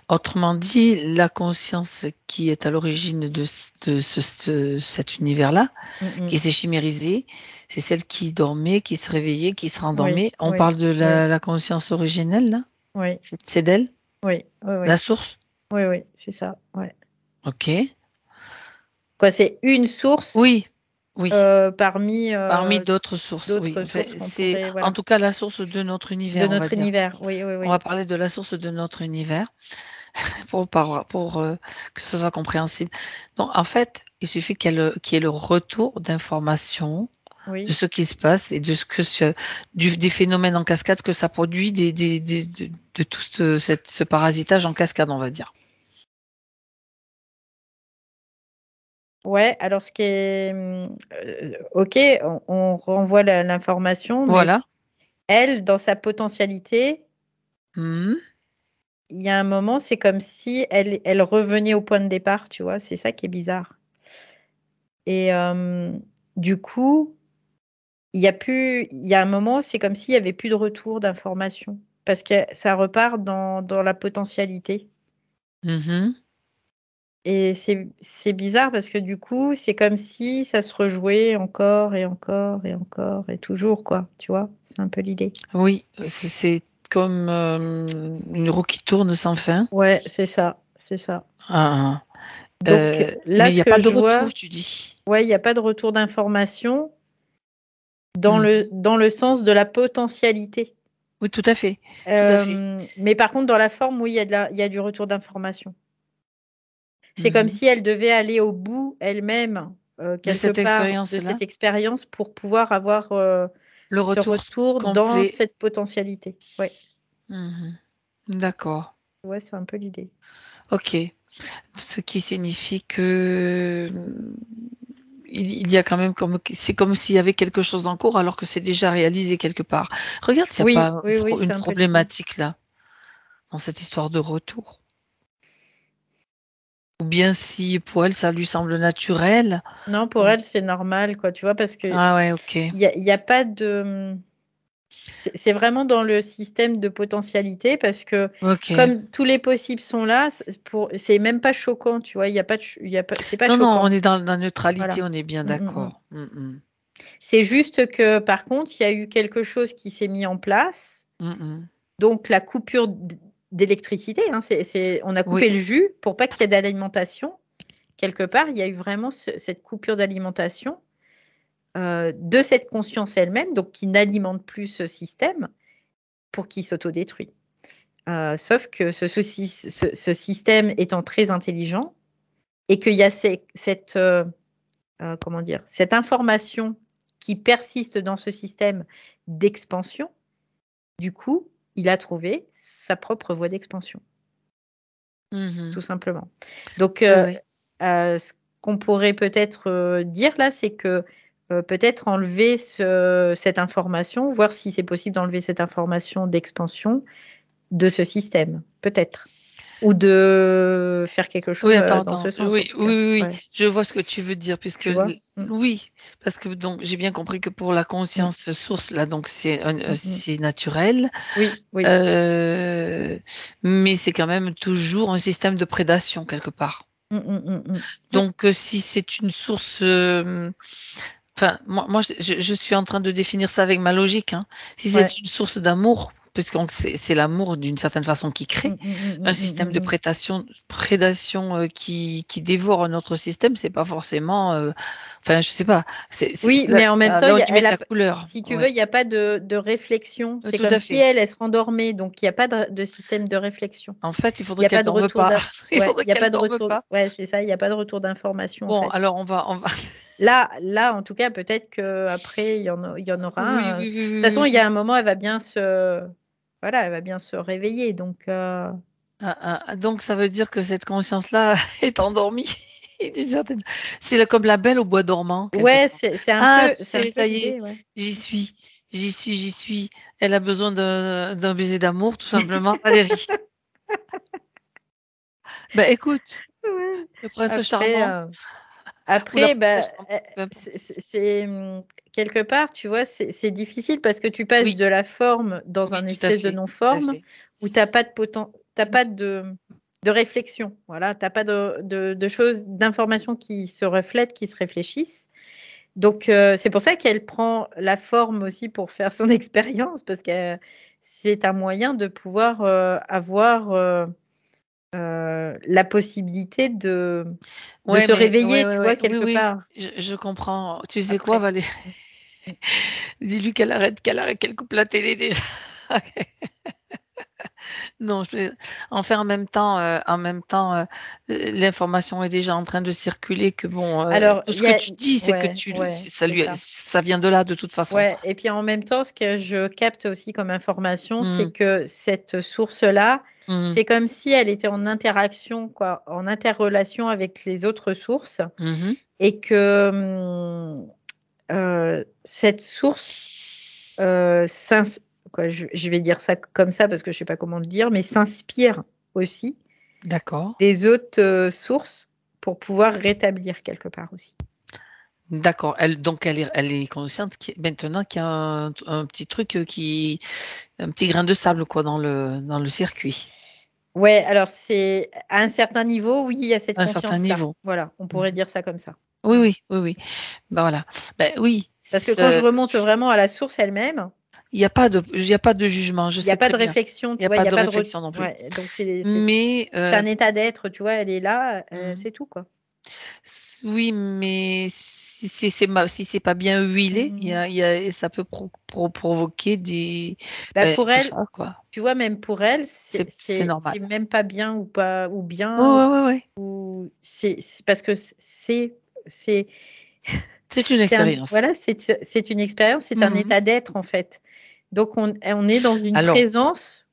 Autrement dit, la conscience qui est à l'origine de cet univers-là, Mmh. qui s'est chimérisé, c'est celle qui dormait, qui se réveillait, qui se Oui, rendormait. On oui, parle de oui, la conscience originelle là? oui, C'est d'elle? oui, oui, La oui, source? oui, oui, c'est ça, ouais. OK. Quoi, c'est une source, Oui, oui, parmi, parmi d'autres sources, oui. d'autres Enfin, sources qu'on c'est pourrait, en voilà, tout cas la source de notre de univers, on va notre dire. univers. Oui, oui, On va oui. parler de la source de notre univers pour que ce soit compréhensible. Donc en fait, il suffit qu'il y ait le retour d'informations de Oui. ce qui se passe et de ce que des phénomènes en cascade que ça produit de tout ce parasitage en cascade, on va dire. Ouais, alors ce qui est, OK, on renvoie l'information, mais Voilà. elle, dans sa potentialité, Mmh. il y a un moment, c'est comme si elle revenait au point de départ, tu vois? C'est ça qui est bizarre et du coup, il y a un moment, c'est comme s'il y avait plus de retour d'information parce que ça repart dans la potentialité Mmh. et c'est bizarre parce que du coup, c'est comme si ça se rejouait encore et encore et encore et toujours, quoi, tu vois? C'est un peu l'idée. Oui, c'est comme, une roue qui tourne sans fin. Ouais, c'est ça, c'est ça. Ah, Donc mais là, il ce y a pas que de je vois, retour, tu dis? ouais, il y a pas de retour d'information Mmh. dans le sens de la potentialité. Oui, tout à fait, tout à fait. Mais par contre, dans la forme, oui, il y a du retour d'information. C'est comme Mmh. si elle devait aller au bout elle-même, De quelque cette part de expérience-là, cette expérience pour pouvoir avoir, le ce retour retour dans complet. cette potentialité. Ouais, Mmh. D'accord, ouais, c'est un peu l'idée. OK. Ce qui signifie que, il y a quand même c'est comme s'il y avait quelque chose en cours alors que c'est déjà réalisé quelque part. Regarde s'il y a pas Oui, oui, oui, une c'est un peu l'idée. problématique là, dans cette histoire de retour. Ou bien si pour elle ça lui semble naturel. Non, pour Bon. elle, c'est normal, quoi, tu vois? Parce que Ah ouais, OK. il y a pas de, c'est vraiment dans le système de potentialité parce que OK. comme tous les possibles sont là, c'est même pas choquant, tu vois? Il y a pas c'est pas Non, non, on choquant. est dans la neutralité, Voilà. on est bien Mmh, mmh, mmh. d'accord. Mmh mh. C'est juste que par contre, il y a eu quelque chose qui s'est mis en place, Mmh mh. donc la coupure d'électricité, hein, on a Oui. coupé le jus pour pas qu'il y ait d'alimentation. Quelque part, il y a eu vraiment cette coupure d'alimentation, de cette conscience elle-même, donc qui n'alimente plus ce système pour qu'il s'autodétruit. Sauf que ce système étant très intelligent et qu'il y a cette, comment dire? Cette information qui persiste dans ce système d'expansion, du coup, il a trouvé sa propre voie d'expansion, Mmh tout mh. simplement. Donc Oui, oui. ce qu'on pourrait peut-être, dire là, c'est que, peut-être enlever cette information, voir si c'est possible d'enlever cette information d'expansion de ce système, peut-être. Ou de faire quelque Oui, chose, attends, dans attends. ce sens en Oui, tout oui, cas. oui, oui, Ouais, je vois ce que tu veux dire puisque tu vois? oui, parce que donc j'ai bien compris que pour la Mmh, conscience source là, donc mmh mh. c'est naturel, Oui, oui. heu, mais c'est quand même toujours un système de prédation quelque part. Mmh, mmh, mmh, mmh. Oui, Donc si c'est une source, enfin moi je suis en train de définir ça avec ma logique, hein. Si ouais. c'est une source d'amour, puisqu'on c'est l'amour d'une certaine façon qui crée Mmh, mmh, mmh, un mmh, mmh, système mmh, de mmh. prédation, qui dévore notre système, c'est pas forcément, enfin je sais pas, c'est Oui, là mais en même temps, là il on y a y met elle a ta p couleur. si tu veux, Ouais, il y a pas de réflexion. C'est tout comme à si fait. elle se rendormait, donc il y a pas de système de réflexion. En fait, il Il faudrait y a pas qu'elle de dorme retour pas. Il ouais, faudrait il y a qu'elle pas de dorme retour pas. ouais, c'est ça, il y a pas de retour d'information, en Bon fait. alors on va Là, en tout cas, peut-être qu'après il y en aura oui, un, oui, oui, de toute oui, façon, oui, il y a un oui. moment, elle va bien se voilà, elle va bien se réveiller, donc Donc ça veut dire que cette conscience-là est endormie d'une certaine c'est comme la belle au bois dormant quelque ouais, part. c'est Ah, tu c'est un sais, peu ça y est, l'idée, ouais. j'y suis, j'y suis, j'y suis. Elle a besoin d'un baiser d'amour tout simplement. Valérie. Bah, écoute, Ouais. le prince Après, charmant, Ou la Après, passage simple, peu importe. quelque part, tu vois, c'est difficile parce que tu passes Oui, de la forme dans oui, un espèce de tout à non-forme fait. où tu pas de réflexion. Voilà, tu pas de choses, d'informations qui se reflètent, qui se réfléchissent. Donc, c'est pour ça qu'elle prend la forme aussi pour faire son expérience parce que c'est un moyen de pouvoir, avoir, la possibilité de Ouais, se mais ouais, réveiller, ouais, tu vois, ouais, oui, quelque oui, part, je comprends. Tu sais quoi, après. Valérie? Mmh. Mmh. Dis-lui qu'elle coupe la télé déjà. Non, enfin, en même temps, l'information est déjà en train de circuler que bon, Alors, tout il ce y que a tu dis, c'est que ouais, tu ouais, ça c'est lui ça. ça vient de là de toute façon. Ouais et puis en même temps, ce que je capte aussi comme information, c'est Mmh. que cette source-là, Mmh. c'est comme si elle était en interaction, quoi, en interrelation avec les autres sources Mmh. et que, cette source, s'ins quoi, je vais dire ça comme ça parce que je sais pas comment le dire, mais s'inspire aussi D'accord. des autres, sources pour pouvoir rétablir quelque part aussi. D'accord. Elle est consciente maintenant qu'il y a un petit truc, un petit grain de sable quoi dans le circuit, Ouais, alors c'est à un certain niveau, oui, il y a cette à un certain conscience-là. niveau. Voilà, on Mmh. pourrait dire ça comme ça. Oui, Mmh. oui, oui, oui. Bah, voilà. Ben oui, Parce que quand je remonte vraiment à la source elle-même, il y a pas de jugement, je il y a sais pas très de bien. réflexion, Il y tu a vois? Il pas y a de pas de réflexion non plus. ouais, donc Mais c'est un état d'être, tu vois? Elle est là, mmh, c'est tout, quoi. oui, mais si c'est pas bien Mmh huilé, mh, il y mmh. a il y a ça peut provoquer Bah, pour tout elle, ça quoi. tu vois, même pour elle, C'est normal. c'est même pas bien ou pas ou Ouais, bien ouais, ouais, ouais. ou c'est parce que c'est C'est une c'est un expérience. voilà, c'est une expérience, c'est un Mmh. état d'être, en fait. Donc on est dans une Alors, présence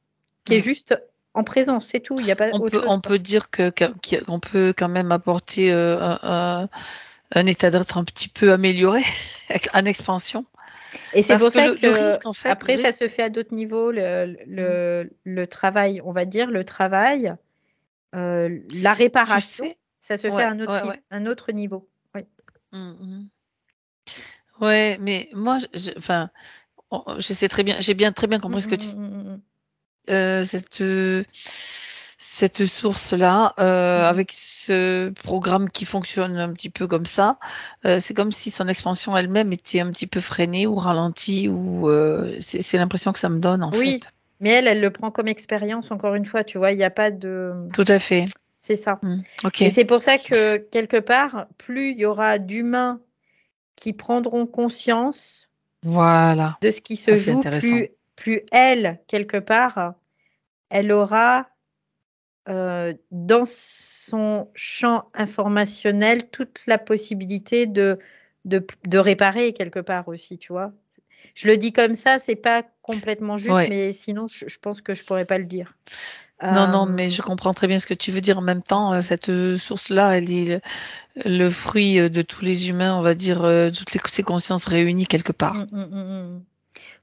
qui est mmh, juste en présence, c'est tout, il y a pas on autre peut chose, on quoi. peut dire qu'on peut quand même apporter, un état d'être un petit peu amélioré, en expansion. Et c'est Parce pour que ça le risque en fait, le qu'après ça se risque fait à d'autres niveaux, mmh, le travail, on va dire, le travail, la tu réparation, sais ça se fait ouais, à ouais, ouais. un autre niveau. Oui. Mmh mh. Ouais, mais moi, enfin, je sais très bien, j'ai très bien Mmh compris ce que mh, tu mmh mh, mmh mh. cette source-là, Mmh mh. avec ce programme qui fonctionne un petit peu comme ça, c'est comme si son expansion elle-même était un petit peu freinée ou ralentie ou, c'est l'impression que ça me donne en Oui, fait. mais elle le prend comme expérience encore une fois, tu vois? Il y a pas de Tout à fait. c'est ça. Mmh. OK. Et c'est pour ça que quelque part, plus il y aura d'humains qui prendront conscience Voilà. de ce qui Ça, se c'est joue, intéressant. plus elle, quelque part, elle aura, dans son champ informationnel toute la possibilité de réparer quelque part aussi, tu vois? Je le dis comme ça, c'est pas complètement juste, Ouais. mais sinon je pense que je pourrais pas le dire. Non, non, mais Hem, je comprends très bien ce que tu veux dire. En même mmh temps, mh. cette, source-là, elle est le fruit, de tous les humains, on va dire, toutes ces consciences réunies quelque Mmh part. mh, mmh mh.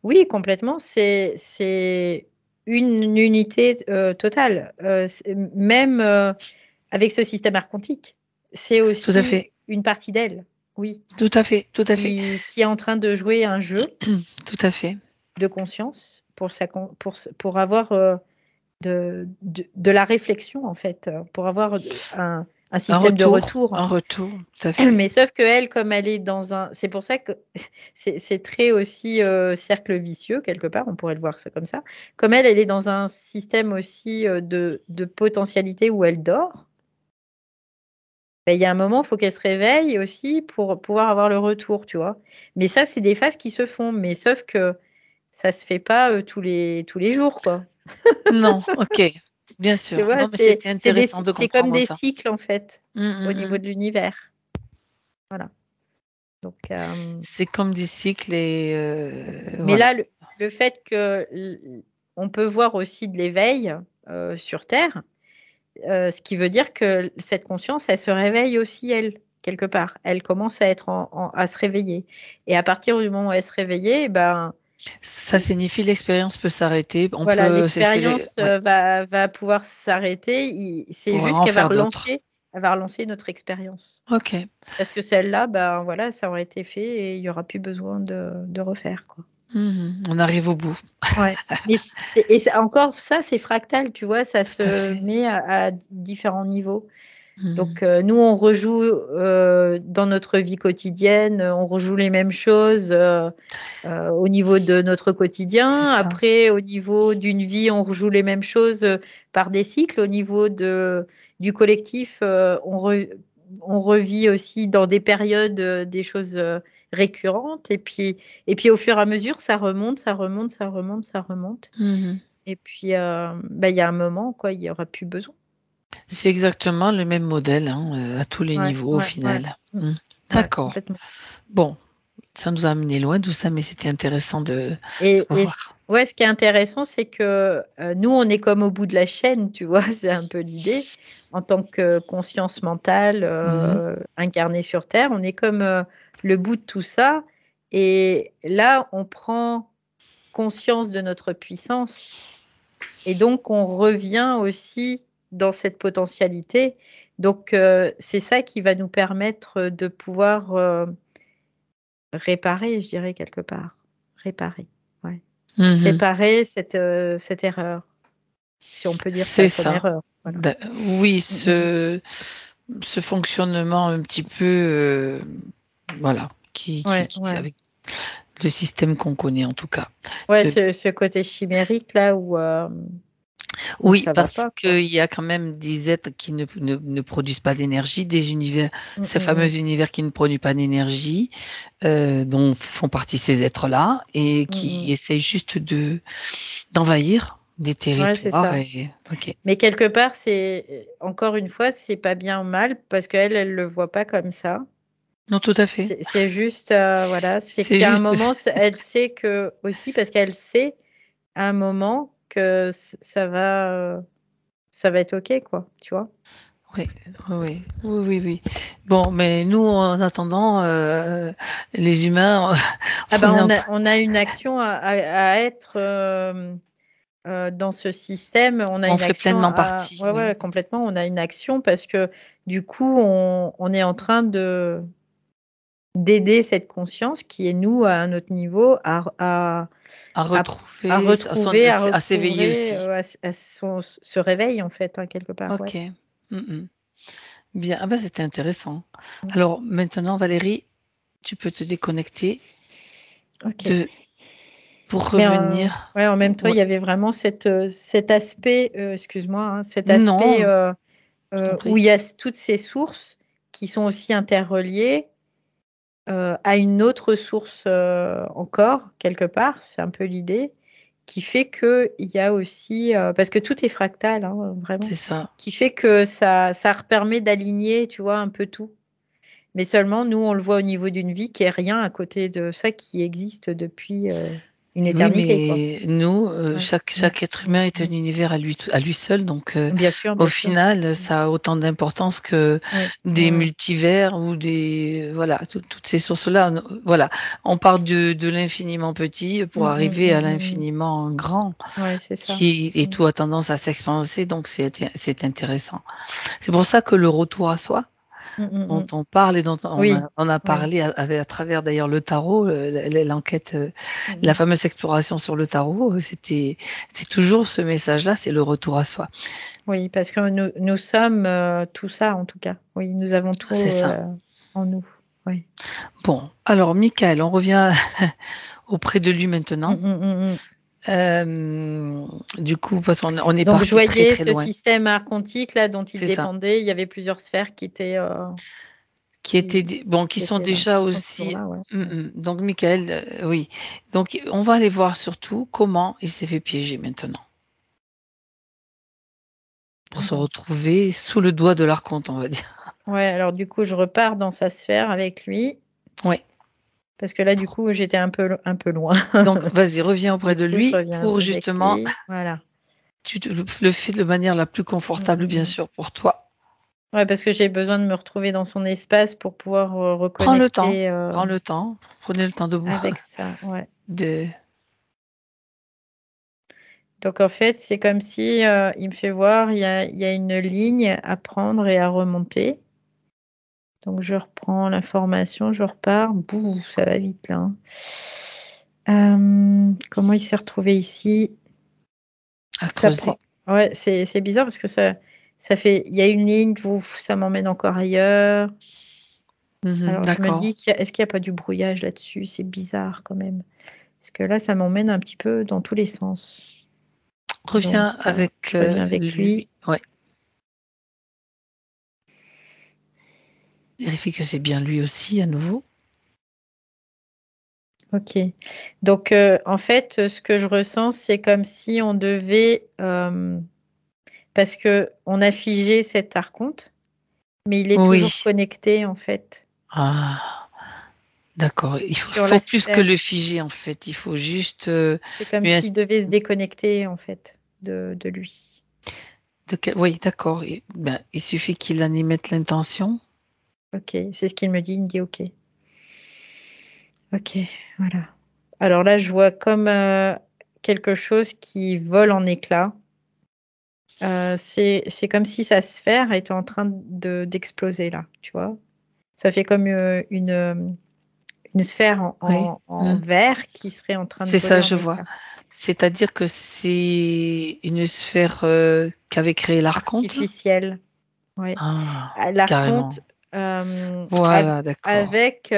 Oui, complètement, c'est une unité, totale, c'est même, avec ce système archontique, c'est Tout à aussi fait, une partie d'elle, oui, tout à fait, tout à fait. qui est en train de jouer un jeu Tout à fait. de conscience pour sa con pour avoir, de la réflexion en fait, pour avoir, un système de retour. Un retour, tout à fait. Mais sauf qu'elle, comme elle est dans un c'est pour ça que c'est très aussi, cercle vicieux quelque part, on pourrait le voir ça comme ça. Comme elle est dans un système aussi, de potentialité où elle dort, bah, il y a un moment, il faut qu'elle se réveille aussi pour pouvoir avoir le retour, tu vois? Mais ça, c'est des phases qui se font, mais sauf que ça se fait pas, tous les jours, quoi. Non, OK, bien Tu sûr. vois? Non, mais c'était intéressant de C'est comme comprendre des ça. cycles, en fait, Mmh, au mmh niveau mh. de l'univers. Voilà, donc C'est comme des cycles et mais voilà. là, le fait que on peut voir aussi de l'éveil, sur Terre, ce qui veut dire que cette conscience, elle se réveille aussi elle, quelque part. Elle commence à être à se réveiller et à partir du moment où elle se réveillait, eh ben, Ça signifie l'expérience peut s'arrêter. On voilà, peut c'est l'expérience, ouais, va pouvoir s'arrêter. Il c'est pour juste en qu'elle va faire d'autres. relancer va relancer notre expérience. OK. Parce que celle-là, ben, voilà, ça aurait été fait et il y aura plus besoin de refaire, quoi. On arrive au bout. Ouais, mais c'est encore ça, c'est fractal, tu vois? Ça Tout à se fait. met à différents niveaux. Mmh. Donc nous, on rejoue, dans notre vie quotidienne, on rejoue les mêmes choses, au niveau de notre C'est quotidien. ça. Après, au niveau d'une vie, on rejoue les mêmes choses, par des cycles. Au niveau du collectif, on revit aussi dans des périodes, des choses, récurrentes et puis au fur et à mesure, ça remonte, ça remonte, ça remonte, ça remonte Mmh. et puis, bah, il y a un moment, quoi, il y aura plus besoin. C'est exactement le même modèle, hein, à tous les Ouais, niveaux au ouais, ouais. final. Mmh. Ouais, D'accord. complètement. Bon, ça nous a amené loin tout ça, mais c'était intéressant de Et voir. ouais, ce qui est intéressant, c'est que, nous, on est comme au bout de la chaîne, tu vois? C'est un peu l'idée. En tant que conscience mentale, Mmh. incarnée sur terre, on est comme, le bout de tout ça et là, on prend conscience de notre puissance et donc on revient aussi dans cette potentialité. Donc, c'est ça qui va nous permettre, de pouvoir, réparer, je dirais quelque part. Réparer, ouais. Mmh. Réparer cette erreur, si on peut dire C'est ça comme ça. erreur, voilà. Oui, Mmh mh mh. ce fonctionnement un petit peu, voilà, Ouais, qui ouais. avec le système qu'on connaît en tout cas. Ouais, De ce côté chimérique là où Oui, ça va parce pas, quoi. qu'il y a quand même des êtres qui ne produisent pas d'énergie, des univers, Mmh ces mh fameux mh. univers qui ne produisent pas d'énergie, dont font partie ces êtres-là et Mmh qui mh. essayent juste d'envahir des Ouais, c'est territoires ça. et OK. Mais quelque part, c'est encore une fois, c'est pas bien ou mal parce qu'elle, elle le voit pas comme ça. Non, tout à fait. C'est juste, voilà, c'est C'est qu'à un juste moment, elle sait que aussi parce qu'elle sait à un moment que ça va être OK, quoi, tu vois? oui, oui, oui. Oui, oui, oui. Bon, mais nous, en attendant, les humains, Ah on ben, est en train on a une action à être, dans ce système. On a on une fait action pleinement à partie, ouais, oui. ouais, complètement, on a une action parce que du coup, on est en train d'aider cette conscience qui est nous à un autre niveau À à à retrouver retrouver, à à s'éveiller recouvrer, aussi. à son ce réveil en fait, hein, quelque part, ouais. OK. Mmh. Bien, ah bah, c'était intéressant. Mmh. Alors maintenant Valérie, tu peux te déconnecter OK. de pour Mais, revenir ouais, en même temps, il ouais, y avait vraiment cet aspect, excuse-moi, hein, cet aspect, non, je t'en où prie. il y a toutes ces sources qui sont aussi interreliées, à une autre source, encore quelque part, c'est un peu l'idée, qui fait qu'il y a aussi, parce que tout est fractal, hein, vraiment, C'est ça. qui fait que ça permet d'aligner, tu vois, un peu tout. Mais seulement nous, on le voit au niveau d'une vie qui est rien à côté de ça qui existe depuis, une Et oui, éternité, quoi. mais nous, Ouais. Mmh. chaque être Mmh humain est un mh. univers à lui seul, donc au Bien sûr. final, Mmh. ça a autant d'importance que Oui, des oui, oui. multivers ou des voilà, toutes ces sources-là, voilà. On part de l'infiniment petit pour Mmh, mmh, arriver mmh, à mmh mh. l'infiniment grand Ouais, c'est ça. qui et Mmh. tout a tendance à s'expanser, donc c'est intéressant. C'est pour ça que le retour à soi, Mmh, mmh dont mh. on parle et dont Oui, on a oui. parlé à travers d'ailleurs le tarot, l'enquête, Mmh la mh. fameuse exploration sur le tarot, c'est toujours ce message-là, c'est le retour à soi. Oui, parce que nous sommes, tout ça en tout cas. Oui, nous avons tout, C'est ça. en nous. Oui. Bon, alors Michael, on revient auprès de lui Mmh, maintenant. mmh, mmh, mmh. Du coup, parce qu'on on est Donc je parti très, voyais très ce loin. système archontique là dont il C'est ça. dépendait, il y avait plusieurs sphères qui étaient, Qui étaient qui dé bon, qui sont étaient là, déjà qui sont toujours aussi là, ouais. Mmh. donc Michael, oui. Donc on va aller voir surtout comment il s'est fait piéger maintenant, pour se Alors retrouver sous le doigt de l'archonte, on va dire. ouais, alors du coup, je repars dans sa sphère avec lui, Ouais. parce que là, du Pour coup, j'étais un peu loin. donc vas-y, reviens auprès Du de coup, je lui reviens pour avec justement lui, voilà. tu te le fais de manière la plus Mmh, confortable, mmh bien mh. sûr, pour toi. Ouais, parce que j'ai besoin de me retrouver dans son espace pour pouvoir, reconnecter, Prends le temps, prenez le temps de vous avec ça, ouais. de Donc en fait, c'est comme si il me fait voir, il y a une ligne à prendre et à remonter. Donc je reprends l'information, je repars. Bouh, ça va vite là, hein. Comment il s'est retrouvé ici? À Ça creuser. prend. Ouais, c'est bizarre parce que ça fait. Il y a une ligne, ouf, ça m'emmène encore ailleurs. Alors je me D'accord. dis est-ce qu'il n'y a pas du brouillage là-dessus? C'est bizarre quand même. Parce que là, ça m'emmène un petit peu dans tous les sens. Donc Reviens avec je reviens avec lui. lui. Ouais. Vérifie que c'est bien lui aussi à nouveau. Ok. Donc en fait, ce que je ressens, c'est comme si on devait, parce que on a figé cet archonte, mais il est Oui. toujours connecté en fait Ah, d'accord. Il sur la faut plus que sphère. le figer en fait. Il faut juste C'est comme lui s'il devait se déconnecter en fait de lui. Oui, d'accord. Ben, il suffit qu'il en y mette l'intention. Ok, c'est ce qu'il me dit. Il me dit ok. Ok, voilà. Alors là, je vois comme quelque chose qui vole en éclats. C'est comme si sa sphère était en train d'exploser là, tu vois. Ça fait comme une sphère Oui. en verre qui serait en train de C'est voler ça, en je vois. éclats. C'est-à-dire que c'est une sphère qu'avait créée l'archonte, là? Artificielle, oui. Ah, L'archonte carrément. euh, av- Voilà, d'accord. avec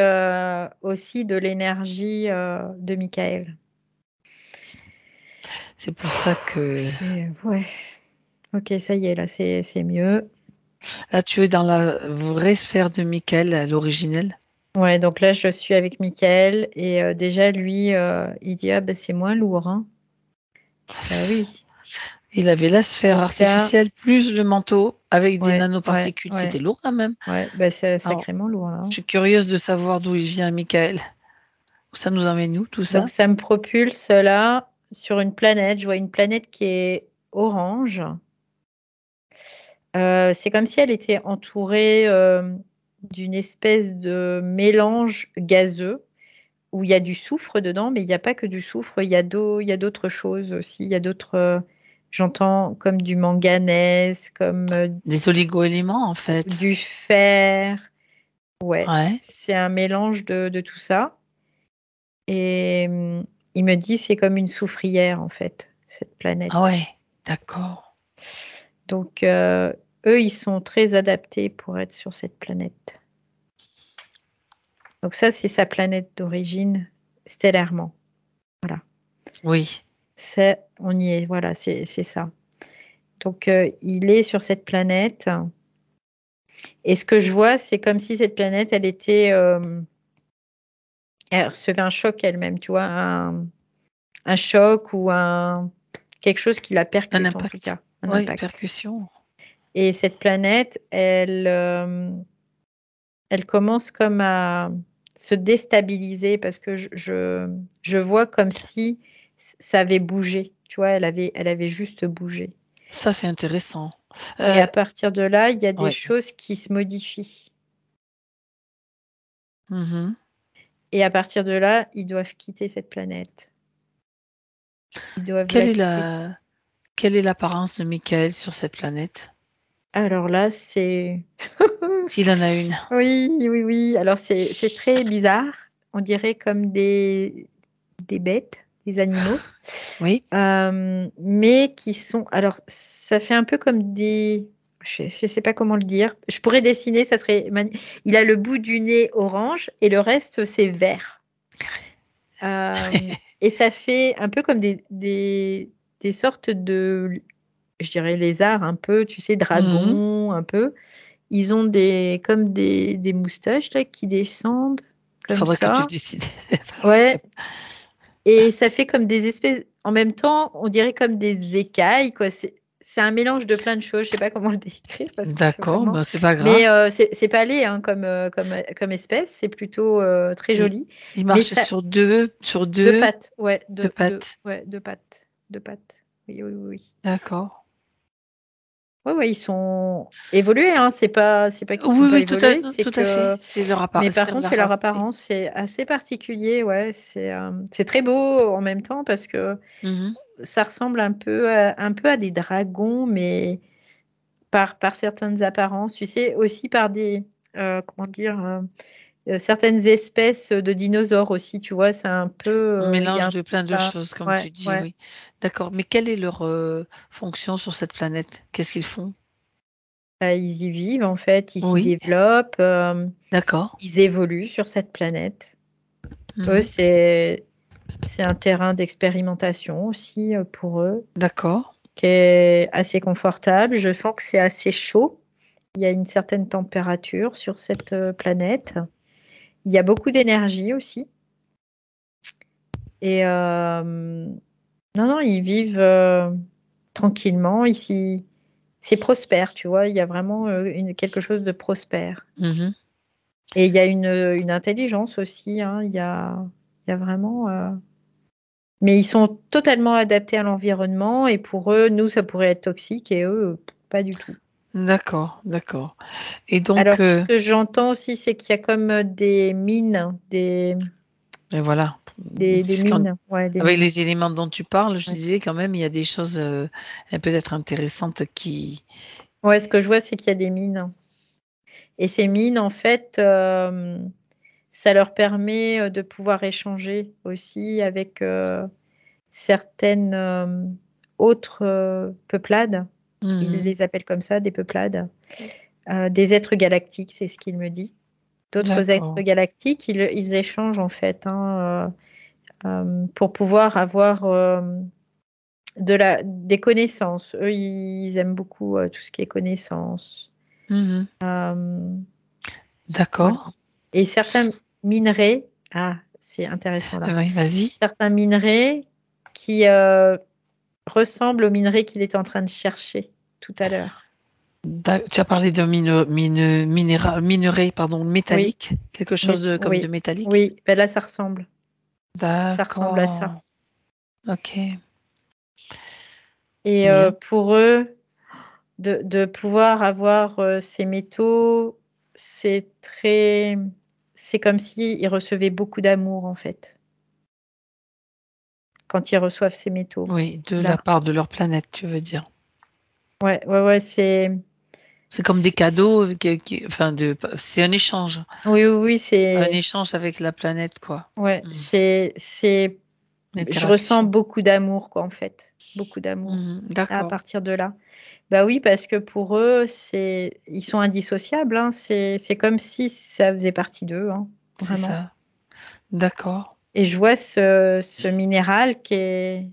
aussi de l'énergie de Michael. C'est pour ça que Ouais. Ok, ça y est, là, c'est mieux. là, tu es dans la vraie sphère de Michael, l'originel. Ouais, donc là, je suis avec Michael et déjà, lui, il dit, ah, bah, c'est moins lourd, hein. Bah oui. Il avait la sphère Donc là, artificielle plus le manteau avec des ouais, ouais, nanoparticules. C'était ouais, lourd quand même. ouais, bah, c'est Alors, sacrément lourd, là, je hein. suis curieuse de savoir d'où il vient, Michael. Ça nous emmène où, tout Donc ça? ça me propulse là sur une planète. Je vois une planète qui est orange. C'est comme si elle était entourée d'une espèce de mélange gazeux où il y a du soufre dedans, mais il n'y a pas que du soufre, il y a d'autres choses aussi. Il y a d'autres, j'entends comme du manganèse, comme Des oligo-éléments, en fait. du fer. Ouais, Ouais. c'est un mélange de tout ça. Et il me dit c'est comme une soufrière en fait, cette Ah planète. ouais, d'accord. Donc eux, ils sont très adaptés pour être sur cette planète. Donc ça, c'est sa planète d'origine stellairement. Voilà. Oui. On y est, voilà, c'est ça. Donc il est sur cette planète. Et ce que je vois, c'est comme si cette planète, elle recevait un choc elle-même, tu vois, un choc ou quelque chose qui la Un percute en tout impact. cas, un Oui, impact. percussion. Et cette planète, elle commence comme à se déstabiliser parce que je vois comme si ça avait bougé. Tu vois, elle avait juste bougé. Ça, c'est intéressant. Et Euh, à partir de là, il y a des ouais. choses qui se modifient. Mhm. Et à partir de là, ils doivent quitter cette planète. Ils doivent Quelle la est quitter. quelle est l'apparence de Michael sur cette planète? Alors là, c'est... S'il en a une. Oui, oui, oui. Alors c'est très bizarre. On dirait comme des bêtes, des animaux. Oui. Mais qui sont... Alors, ça fait un peu comme des... Je ne sais pas comment le dire. Je pourrais dessiner, ça serait... Il a le bout du nez orange et le reste, c'est vert. Et ça fait un peu comme des sortes de, je dirais, lézards, un peu, tu sais, Mhm. dragons, un peu. Ils ont comme des moustaches là, qui descendent Il comme faudrait que tu ça. décides. Ouais. Et ça fait comme des espèces, en même temps, on dirait comme des écailles, quoi. C'est un mélange de plein de choses. Je sais pas comment le décrire parce que D'accord, vraiment. ben, c'est pas grave. Mais c'est pas laid hein, comme espèce. C'est plutôt très Il, joli. il Mais marche ça, sur deux deux, pattes, ouais, deux pattes. ouais, deux pattes, deux pattes. Oui, oui, oui, oui. D'accord. Ouais, ouais, ils sont évolués, hein. C'est pas qu'ils sont Oui, pas oui, évolués, c'est tout à fait. que mais par C'est contre, c'est leur leur rapacité. apparence, c'est assez particulier, ouais. C'est très beau en même temps parce que Mmh. ça ressemble un peu à des dragons, mais par certaines apparences, tu sais? Aussi par des, comment dire? Certaines espèces de dinosaures aussi, tu vois? C'est un peu, Un il y a mélange un de peu plein de ça. choses comme Ouais, tu dis, ouais. oui. D'accord, mais quelle est leur, fonction sur cette planète? Qu'est-ce qu'ils font? Bah, ils y vivent en fait, ils s'y Oui, développent, d'accord. ils évoluent sur cette planète. Eux, Mmh. c'est un terrain d'expérimentation aussi, pour eux, D'accord. qui est assez confortable. Je sens que c'est assez chaud. Il y a une certaine température sur cette, planète. Il y a beaucoup d'énergie aussi et non, non, ils vivent, tranquillement ici. C'est prospère, tu vois? Il y a vraiment, une quelque chose de prospère Mmh. et il y a une intelligence aussi, hein. Il y a vraiment, mais ils sont totalement adaptés à l'environnement et pour eux, nous, ça pourrait être toxique et eux, pas du tout. D'accord, d'accord et donc, Alors ce que j'entends aussi, c'est qu'il y a comme, des mines, et voilà. des Quand mines, ouais, des avec mines, les éléments dont tu parles, je ouais. disais quand même, il y a des choses, peut-être intéressantes qui Ouais, ce que je vois, c'est qu'il y a des mines et ces mines, en fait, ça leur permet, de pouvoir échanger aussi avec, certaines, autres, peuplades. Ils mmh. les appellent comme ça, des peuplades, des êtres galactiques, c'est ce qu'il me dit. D'autres êtres D'accord. galactiques, ils échangent en fait, hein, pour pouvoir avoir, des connaissances. Eux, ils aiment beaucoup, tout ce qui est connaissances. Mmh. Hem, voilà D'accord. et certains minerais c'est intéressant là. Oui, vas-y. Certains minerais qui, ressemblent aux minerais qu'il était en train de chercher tout à l'heure. Tu as parlé de minerai, pardon, Oui, métallique? Quelque mais chose de comme de oui, métallique? oui, bah, là, ça ressemble. Ça ressemble à ça D'accord. OK, et bien. pour eux, de pouvoir avoir, ces métaux, c'est comme s'ils recevaient beaucoup d'amour, en fait, quand ils reçoivent ces Oui, de métaux-là. la part de leur planète, tu veux dire? Ouais, ouais, ouais, C'est comme des c'est cadeaux qui enfin c'est un échange. oui, oui, oui, Un échange avec la planète, quoi. ouais, Mmh. je ressens L'interaction. beaucoup d'amour, quoi, en fait, beaucoup d'amour Mmh. à D'accord, partir de là. Bah, oui, parce que pour eux, ils sont indissociables, hein. C'est comme si ça faisait partie d'eux, hein, c'est vraiment ça. D'accord. et je vois ce minéral qui est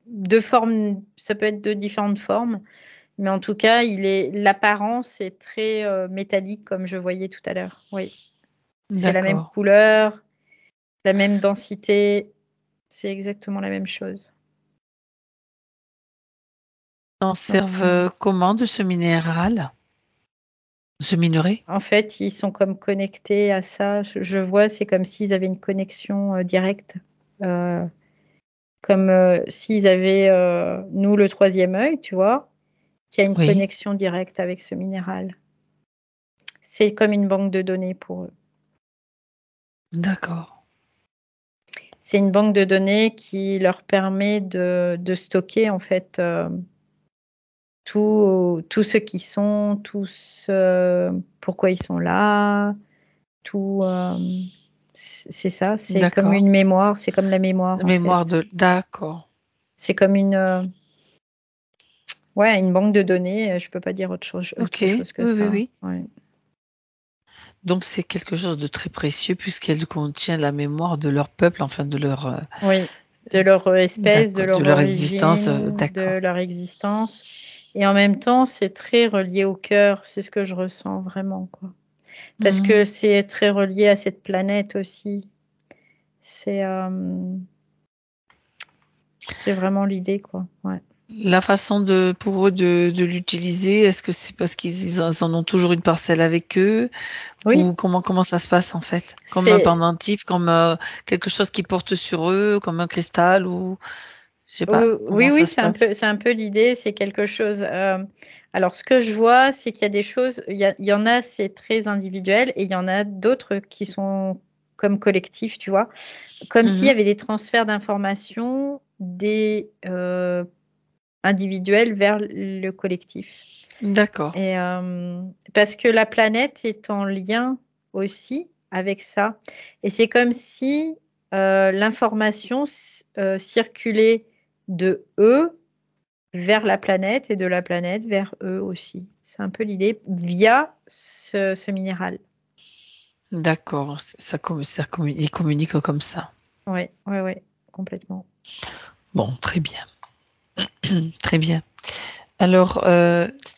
de forme ça peut être de différentes formes, mais en tout cas, l'apparence est très, métallique comme je voyais tout à l'heure. Oui, c'est la même D'accord. couleur, la même densité, c'est exactement la même chose. S'en Donc servent, comment de ce minéral? Ce minerai? en fait, ils sont comme connectés à ça. Je vois, c'est comme s'ils avaient une connexion, directe, heu, comme, s'ils avaient, nous, le troisième œil, tu vois? Qui a une Oui, connexion directe avec ce minéral. C'est comme une banque de données pour eux. d'accord. C'est une banque de données qui leur permet de stocker, en fait, tout ce qu'ils sont, tout ce pourquoi ils sont là, tout, c'est ça, c'est comme D'accord. une mémoire, c'est comme la mémoire, en fait. Mémoire de d'accord. C'est comme une, ouais, une banque de données, je peux pas dire OK. autre chose que Oui, oui, ça, oui. ouais. Donc c'est quelque chose de très précieux puisqu'elle contient la mémoire de leur peuple, enfin de leur, Oui, de leur, espèce, de d'accord, de leur leur existence, origine, de d'accord. leur existence et en même temps, c'est très relié au cœur, c'est ce que je ressens vraiment, quoi. Parce que Mmh. c'est très relié à cette planète aussi. C'est, c'est vraiment l'idée, quoi, ouais. La façon de pour eux de l'utiliser, est-ce que c'est parce ils en ont toujours une parcelle avec eux? Oui, Ou comment ça se passe en fait? Comme un c'est pendentif, comme, quelque chose qu'ils portent sur eux, comme un cristal ou Je sais pas comment Oui, ça se passe. c'est un peu l'idée, c'est quelque chose. Alors, ce que je vois, c'est qu'il y a des choses, il y en a, c'est très individuel, et il y en a d'autres qui sont comme collectifs, tu vois, comme s'il y Mhm. avait des transferts d'informations des individuels vers le collectif. D'accord. Et parce que la planète est en lien aussi avec ça. Et c'est comme si l'information circulait de eux vers la planète et de la planète vers eux aussi. C'est un peu l'idée via ce minéral. D'accord. Ils communiquent comme ça. Oui, ouais, ouais, complètement. Bon, très bien. Très bien. Alors,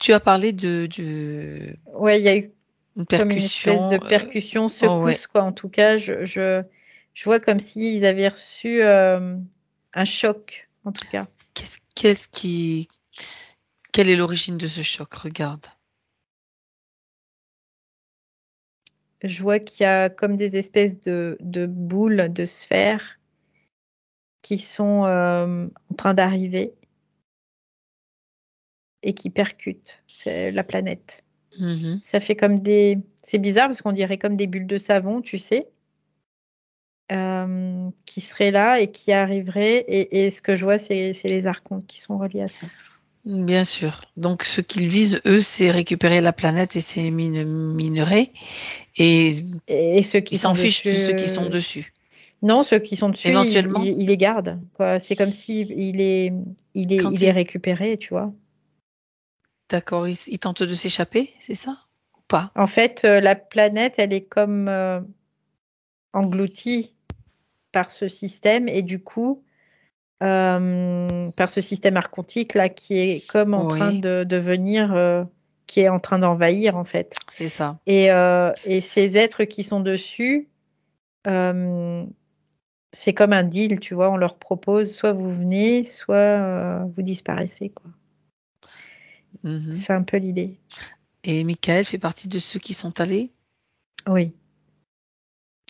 tu as parlé Ouais, il y a eu une comme une espèce de percussion. percussion, Oh ouais. secousse, quoi. En tout cas, je vois comme s'ils avaient reçu un choc, en tout cas. Qu'est-ce qui, quelle est l'origine de ce choc? Regarde. Je vois qu'il y a comme des espèces de boules, de sphères qui sont en train d'arriver et qui percutent la planète. Mhm. Ça fait comme des... C'est bizarre parce qu'on dirait comme des bulles de savon, tu sais, qui seraient là et qui arriveraient. Et ce que je vois, c'est les archontes qui sont reliés à ça. Bien sûr. Donc, ce qu'ils visent, eux, c'est récupérer la planète et ses minerais. Et Et ceux ils qui sont s'en fichent de ceux qui sont dessus... dessus. Non, ceux qui sont dessus, Éventuellement, ils les gardent, quoi. C'est comme si quand il est récupéré, tu vois. d'accord, ils tentent de s'échapper, c'est ça? Ou pas? En fait, la planète, elle est comme engloutie par ce système et du coup, par ce système archontique là qui est comme en train Oui, de devenir, qui est en train d'envahir en fait. c'est ça. Et ces êtres qui sont dessus, euh, c'est comme un deal, tu vois. On leur propose soit vous venez, soit vous disparaissez, quoi. Mhm. C'est un peu l'idée. Et Michael fait partie de ceux qui sont allés? Oui,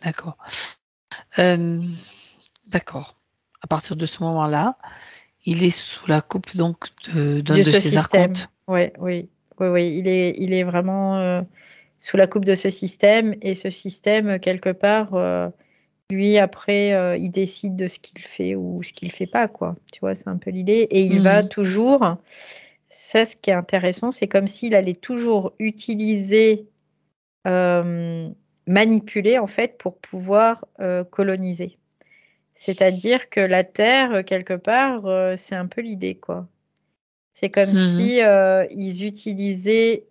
D'accord. Euh, d'accord. À partir de ce moment-là, il est sous la coupe donc d'un de de ce ses système. archontes. Ouais, oui, oui, oui. Il est vraiment sous la coupe de ce système et ce système, quelque part, lui, après, il décide de ce qu'il fait ou ce qu'il fait pas, quoi. Tu vois, c'est un peu l'idée. Et il va Mhm. toujours, ça, ce qui est intéressant, c'est comme s'il allait toujours utiliser, euh, manipuler, en fait, pour pouvoir coloniser. C'est-à-dire que la Terre, quelque part, c'est un peu l'idée, quoi. C'est comme Mhm. si ils utilisaient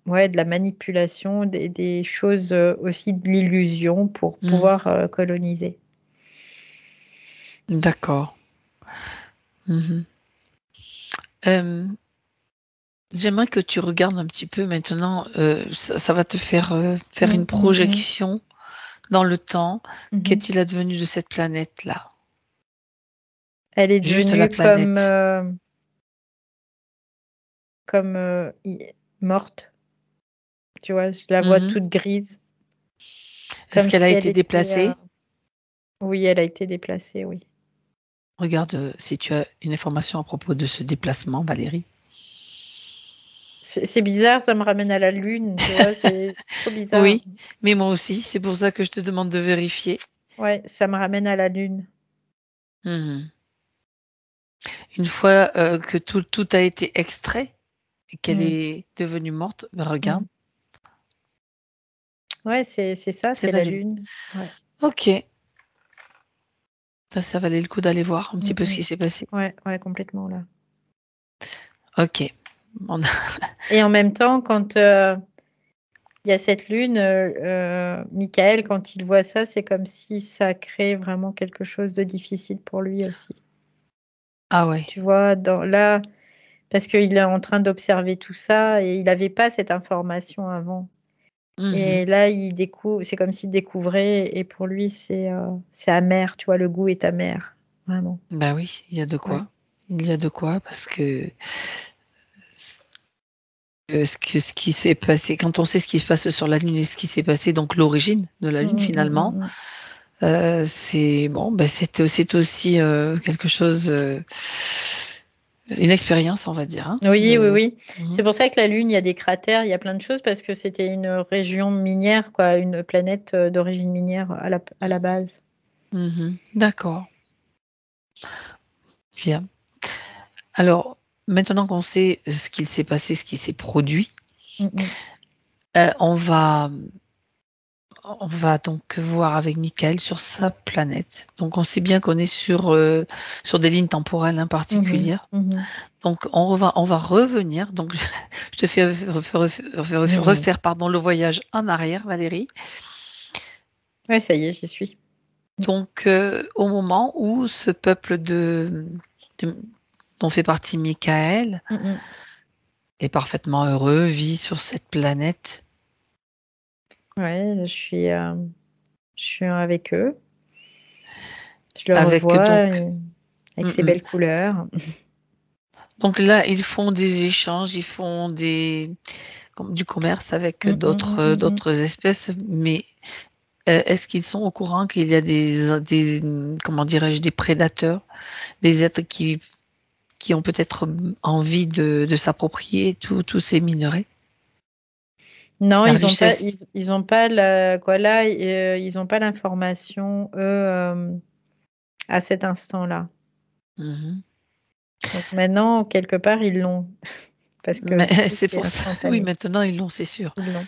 ouais, de la manipulation, des choses aussi de l'illusion pour Mhm. pouvoir coloniser. D'accord. Mhm. Euh, J'aimerais que tu regardes un petit peu maintenant, ça va te faire faire Mm, une mm, mm. projection dans le temps. Mhm. Qu'est-il advenu de cette planète-là? Elle est Juste la devenue comme, planète. comme morte, tu vois, je la vois Mhm. toute grise, Est-ce comme qu'elle a si elle été était... déplacée? oui, elle a été déplacée, oui. Regarde si tu as une information à propos de ce déplacement, Valérie. C'est bizarre, ça me ramène à la Lune, tu vois, c'est trop bizarre. Oui, mais moi aussi, c'est pour ça que je te demande de vérifier. Ouais, ça me ramène à la Lune. Mhm. Une fois que tout a été extrait et qu'elle Mm, est devenue morte, ben regarde, mm. Ouais, c'est ça, c'est c'est la la Lune. Lune. Ouais. Ok, ça valait le coup d'aller voir un petit Mm, peu ce mm. qui s'est passé. Ouais, ouais, complètement là. Ok. On a- Et en même temps, quand il y a cette lune, Michael, quand il voit ça, c'est comme si ça crée vraiment quelque chose de difficile pour lui aussi. Ah ouais. Tu vois, là, parce qu'il est en train d'observer tout ça et il n'avait pas cette information avant. Mhm. Et là, il découvre, c'est comme s'il découvrait, et pour lui, c'est amer, tu vois, le goût est amer, vraiment. Bah oui, il y a de Ouais. quoi. Il y a de quoi parce que ce qui s'est passé, quand on sait ce qui se passe sur la Lune et ce qui s'est passé, donc l'origine de la Mm, Lune mm, mm, finalement, mm, mm. C'est bon, c'est aussi, quelque chose, une expérience, on va dire, hein, Oui, oui, de oui. mmh C'est pour ça que la Lune, il y a des cratères, il y a plein de choses parce que c'était une région minière, quoi, une planète d'origine minière à la base. D'accord, bien. Alors, maintenant qu'on sait ce qu'il s'est passé, ce qui s'est produit, Mm, mm. heu, on va on va donc voir avec Michael sur sa planète. Donc on sait bien qu'on est sur des lignes temporelles, hein, Mhm, particulières. mhm. Donc on va revenir, donc je te fais Mhm. refaire, pardon, le voyage en arrière, Valérie. Ouais, ça y est, j'y suis. Mm, Donc au moment où ce peuple de dont fait partie Michael mm, mm. est parfaitement heureux, vit sur cette planète Ouais, je suis avec eux. Je le avec revois donc avec mmh ses mh. belles couleurs. Donc là, ils font des échanges, ils font comme du commerce avec Mm, mm, mm, mm, mm. d'autres espèces, mais est-ce qu'ils sont au courant qu'il y a comment dirais-je? Des prédateurs, des êtres qui ont peut-être, envie de s'approprier tous ces minerais? Non, La richesse. ils ont pas la quoi là, ils ont pas l'information, eux, à cet instant-là. Mmh. Donc maintenant, quelque part, ils l'ont parce que Mais du coup, c'est c'est pour ça, oui, instantané. maintenant ils l'ont, c'est sûr. Ils l'ont.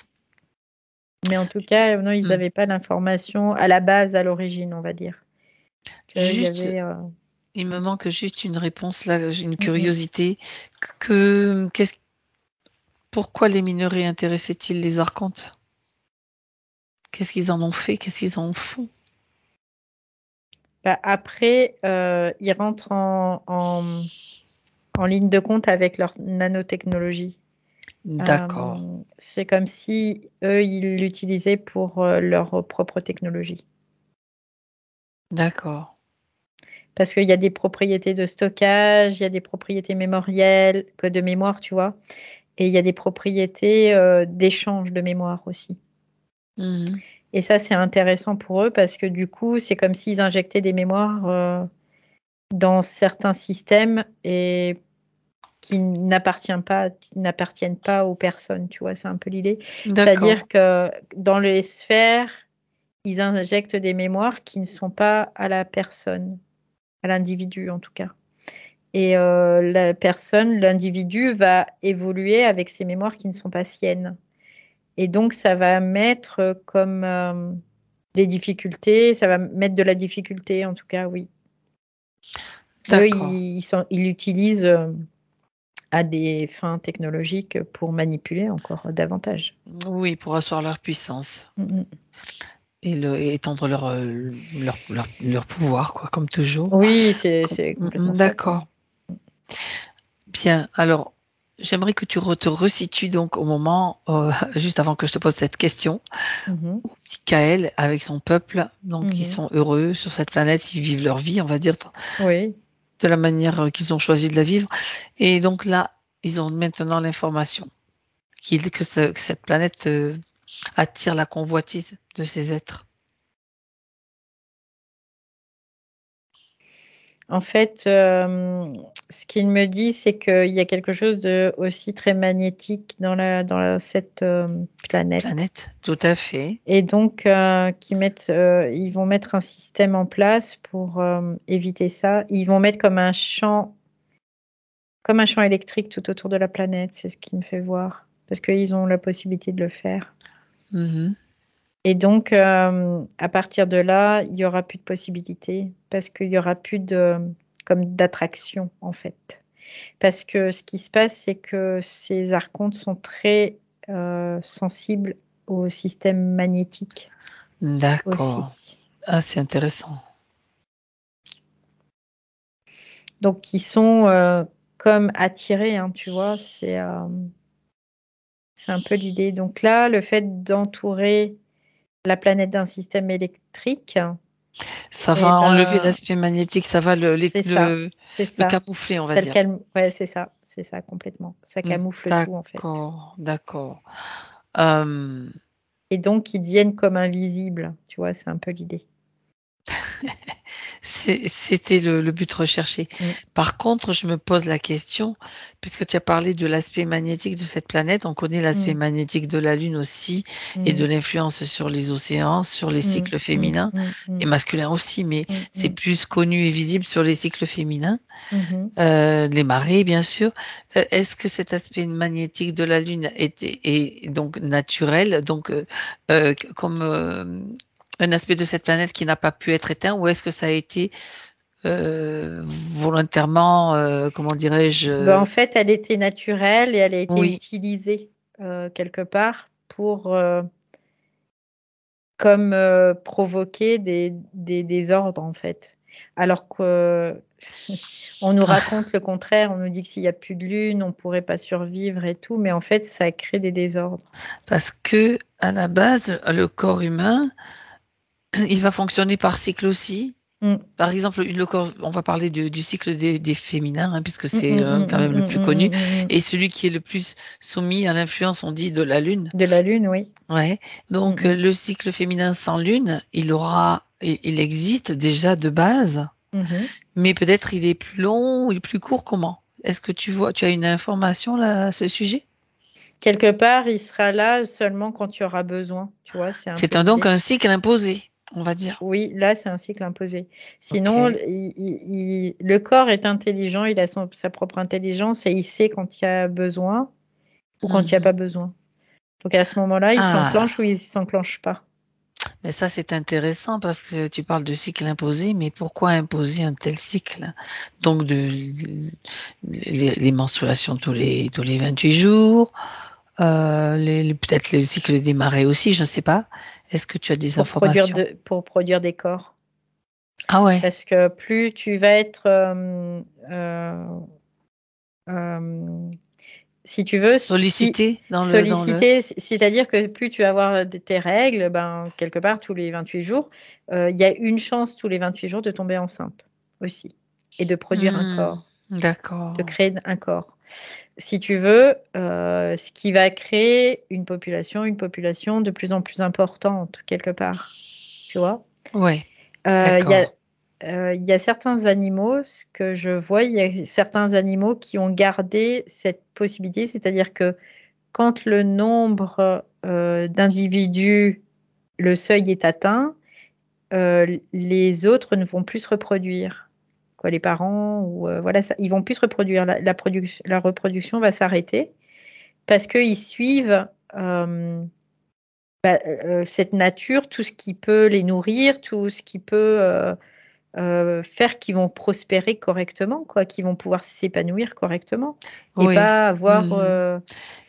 Mais en tout cas, non, ils Mmh. avaient pas l'information à la base, à l'origine, on va dire. Qu'il y Juste, avait, il me manque juste une réponse là, j'ai une mmh mh. curiosité, que qu'est-ce pourquoi les minerais intéressaient-ils les archontes? Qu'est-ce qu'ils en ont fait? Qu'est-ce qu'ils en font? Bah, après, ils rentrent en ligne de compte avec leur nanotechnologie. D'accord, C'est comme si eux, ils l'utilisaient pour, leur propre technologie. d'accord, Parce qu'il y a des propriétés de stockage, il y a des propriétés mémorielles, que de mémoire, tu vois? Et il y a des propriétés, d'échange de mémoire aussi. mmh. Et ça, c'est intéressant pour eux parce que du coup, c'est comme s'ils injectaient des mémoires, dans certains systèmes et qui n'appartiennent pas aux personnes, tu vois? C'est un peu l'idée. D'accord, C'est-à-dire que dans les sphères, ils injectent des mémoires qui ne sont pas à la personne, à l'individu en tout cas. Et l'individu va évoluer avec ces mémoires qui ne sont pas siennes. Et donc ça va mettre, comme, des difficultés, ça va mettre de la difficulté en tout cas, oui. Eux, d'accord. ils l'utilisent, à des fins technologiques pour manipuler encore davantage. Oui, pour asseoir leur puissance Mmh mh. et étendre leur pouvoir quoi, comme toujours. Oui, Com c'est complètement ça, quoi. d'accord. Bien, alors, j'aimerais que tu te resitues donc au moment, juste avant que je te pose cette question. Mmh mh. Michaël avec son peuple, donc ils Mmh. sont heureux sur cette planète, ils vivent leur vie, on va dire, Oui. de la manière, qu'ils ont choisi de la vivre et donc là, ils ont maintenant l'information que cette planète, attire la convoitise de ces êtres. En fait, ce qu'il me dit, c'est qu'il y a quelque chose de aussi très magnétique cette, planète Planète, tout à fait. et donc ils vont mettre un système en place pour, éviter ça. Ils vont mettre comme un champ électrique tout autour de la planète, c'est ce qui me fait voir, parce qu'ils ont la possibilité de le faire Mmh. et donc à partir de là, il y aura plus de possibilités parce qu'il y aura plus de comme d'attraction, en fait. Parce que ce qui se passe, c'est que ces archontes sont très, sensibles au système magnétique D'accord. aussi. Ah, c'est intéressant. Donc ils sont, comme attirés, hein, tu vois? C'est un peu l'idée. Donc là, le fait d'entourer la planète d'un système électrique Ça et va enlever ben, l'aspect magnétique, ça va c'est ça, c'est le ça. camoufler, on va Ça le dire. calme, ouais, c'est ça complètement. Ça Mmh, camoufle tout, en fait d'accord, d'accord. Hem, et donc ils deviennent comme invisibles, tu vois? C'est un peu l'idée. C'était le but recherché. Mmh. Par contre, je me pose la question, puisque tu as parlé de l'aspect magnétique de cette planète, on connaît l'aspect Mmh. magnétique de la Lune aussi et de Mmh. l'influence sur les océans, sur les Mmh. cycles Mmh. féminins Mmh. et Mmh. masculins aussi, mais Mmh. c'est Mmh. plus connu et visible sur les cycles féminins, Mmh. les marées bien sûr. Est-ce que cet aspect magnétique de la Lune est donc naturel, donc comme, un aspect de cette planète qui n'a pas pu être éteint ou est-ce que ça a été volontairement, comment Bah, en dirais-je? fait, elle était naturelle et elle a été Oui. utilisée, quelque part pour, comme, provoquer des désordres, en fait. Alors que on nous raconte le contraire, on nous dit que s'il y a plus de lune, on pourrait pas survivre et tout, mais en fait, ça crée des désordres. Parce que à la base, le corps humain, il va fonctionner par cycle aussi. Mmh. Par exemple, le corps on va parler du cycle des féminins, hein, puisque Mmh c'est, mh, mmh quand mh, même le mmh plus mh, connu mmh mh, mmh. et celui qui est le plus soumis à l'influence, on dit, de la Lune. De la lune, oui. Ouais, Mmh donc mh. le cycle féminin sans Lune, il existe déjà de base, Mmh mh. mais peut-être il est plus long ou il est plus court, comment? Est-ce que tu as une information là, à ce sujet? Quelque part, il sera là seulement quand tu auras besoin, tu vois? C'est un peu C'est un donc l'idée. un cycle imposé, on va dire. Oui, là, c'est un cycle imposé. Sinon, OK. le corps est intelligent, il a sa propre intelligence et il sait quand il y a besoin ou quand il y a Mmh. pas besoin. Donc à ce moment-là, il Ah! s'enclenche ou il s'enclenche pas. Mais ça, c'est intéressant parce que tu parles de cycle imposé, mais pourquoi imposer un tel cycle? Donc les menstruations tous les 28 jours, les peut-être le cycle des marées aussi, je ne sais pas. Est-ce que tu as des informations? Pour produire des corps. Ah ouais, Parce que plus tu vas être, hem, si tu veux, si sollicité dans le sollicité, c'est-à-dire que plus tu vas avoir, tes règles, ben, quelque part tous les 28 jours, il y a une chance tous les 28 jours de tomber enceinte aussi et de produire un mmh, corps, de d'accord. créer un corps. Si tu veux, ce qui va créer une population de plus en plus importante quelque part, tu vois? Ouais, Heu, il y a, d'accord. il y a certains animaux, ce que je vois, il y a certains animaux qui ont gardé cette possibilité, c'est-à-dire que quand le nombre, d'individus, le seuil est atteint, les autres ne vont plus se reproduire. Quoi, les parents ou voilà, ça ils vont plus se reproduire. La reproduction va s'arrêter parce qu'ils suivent, cette nature, tout ce qui peut les nourrir, tout ce qui peut, faire qu'ils vont prospérer correctement, quoi, qu'ils vont pouvoir s'épanouir correctement et Oui. pas avoir, Mmh.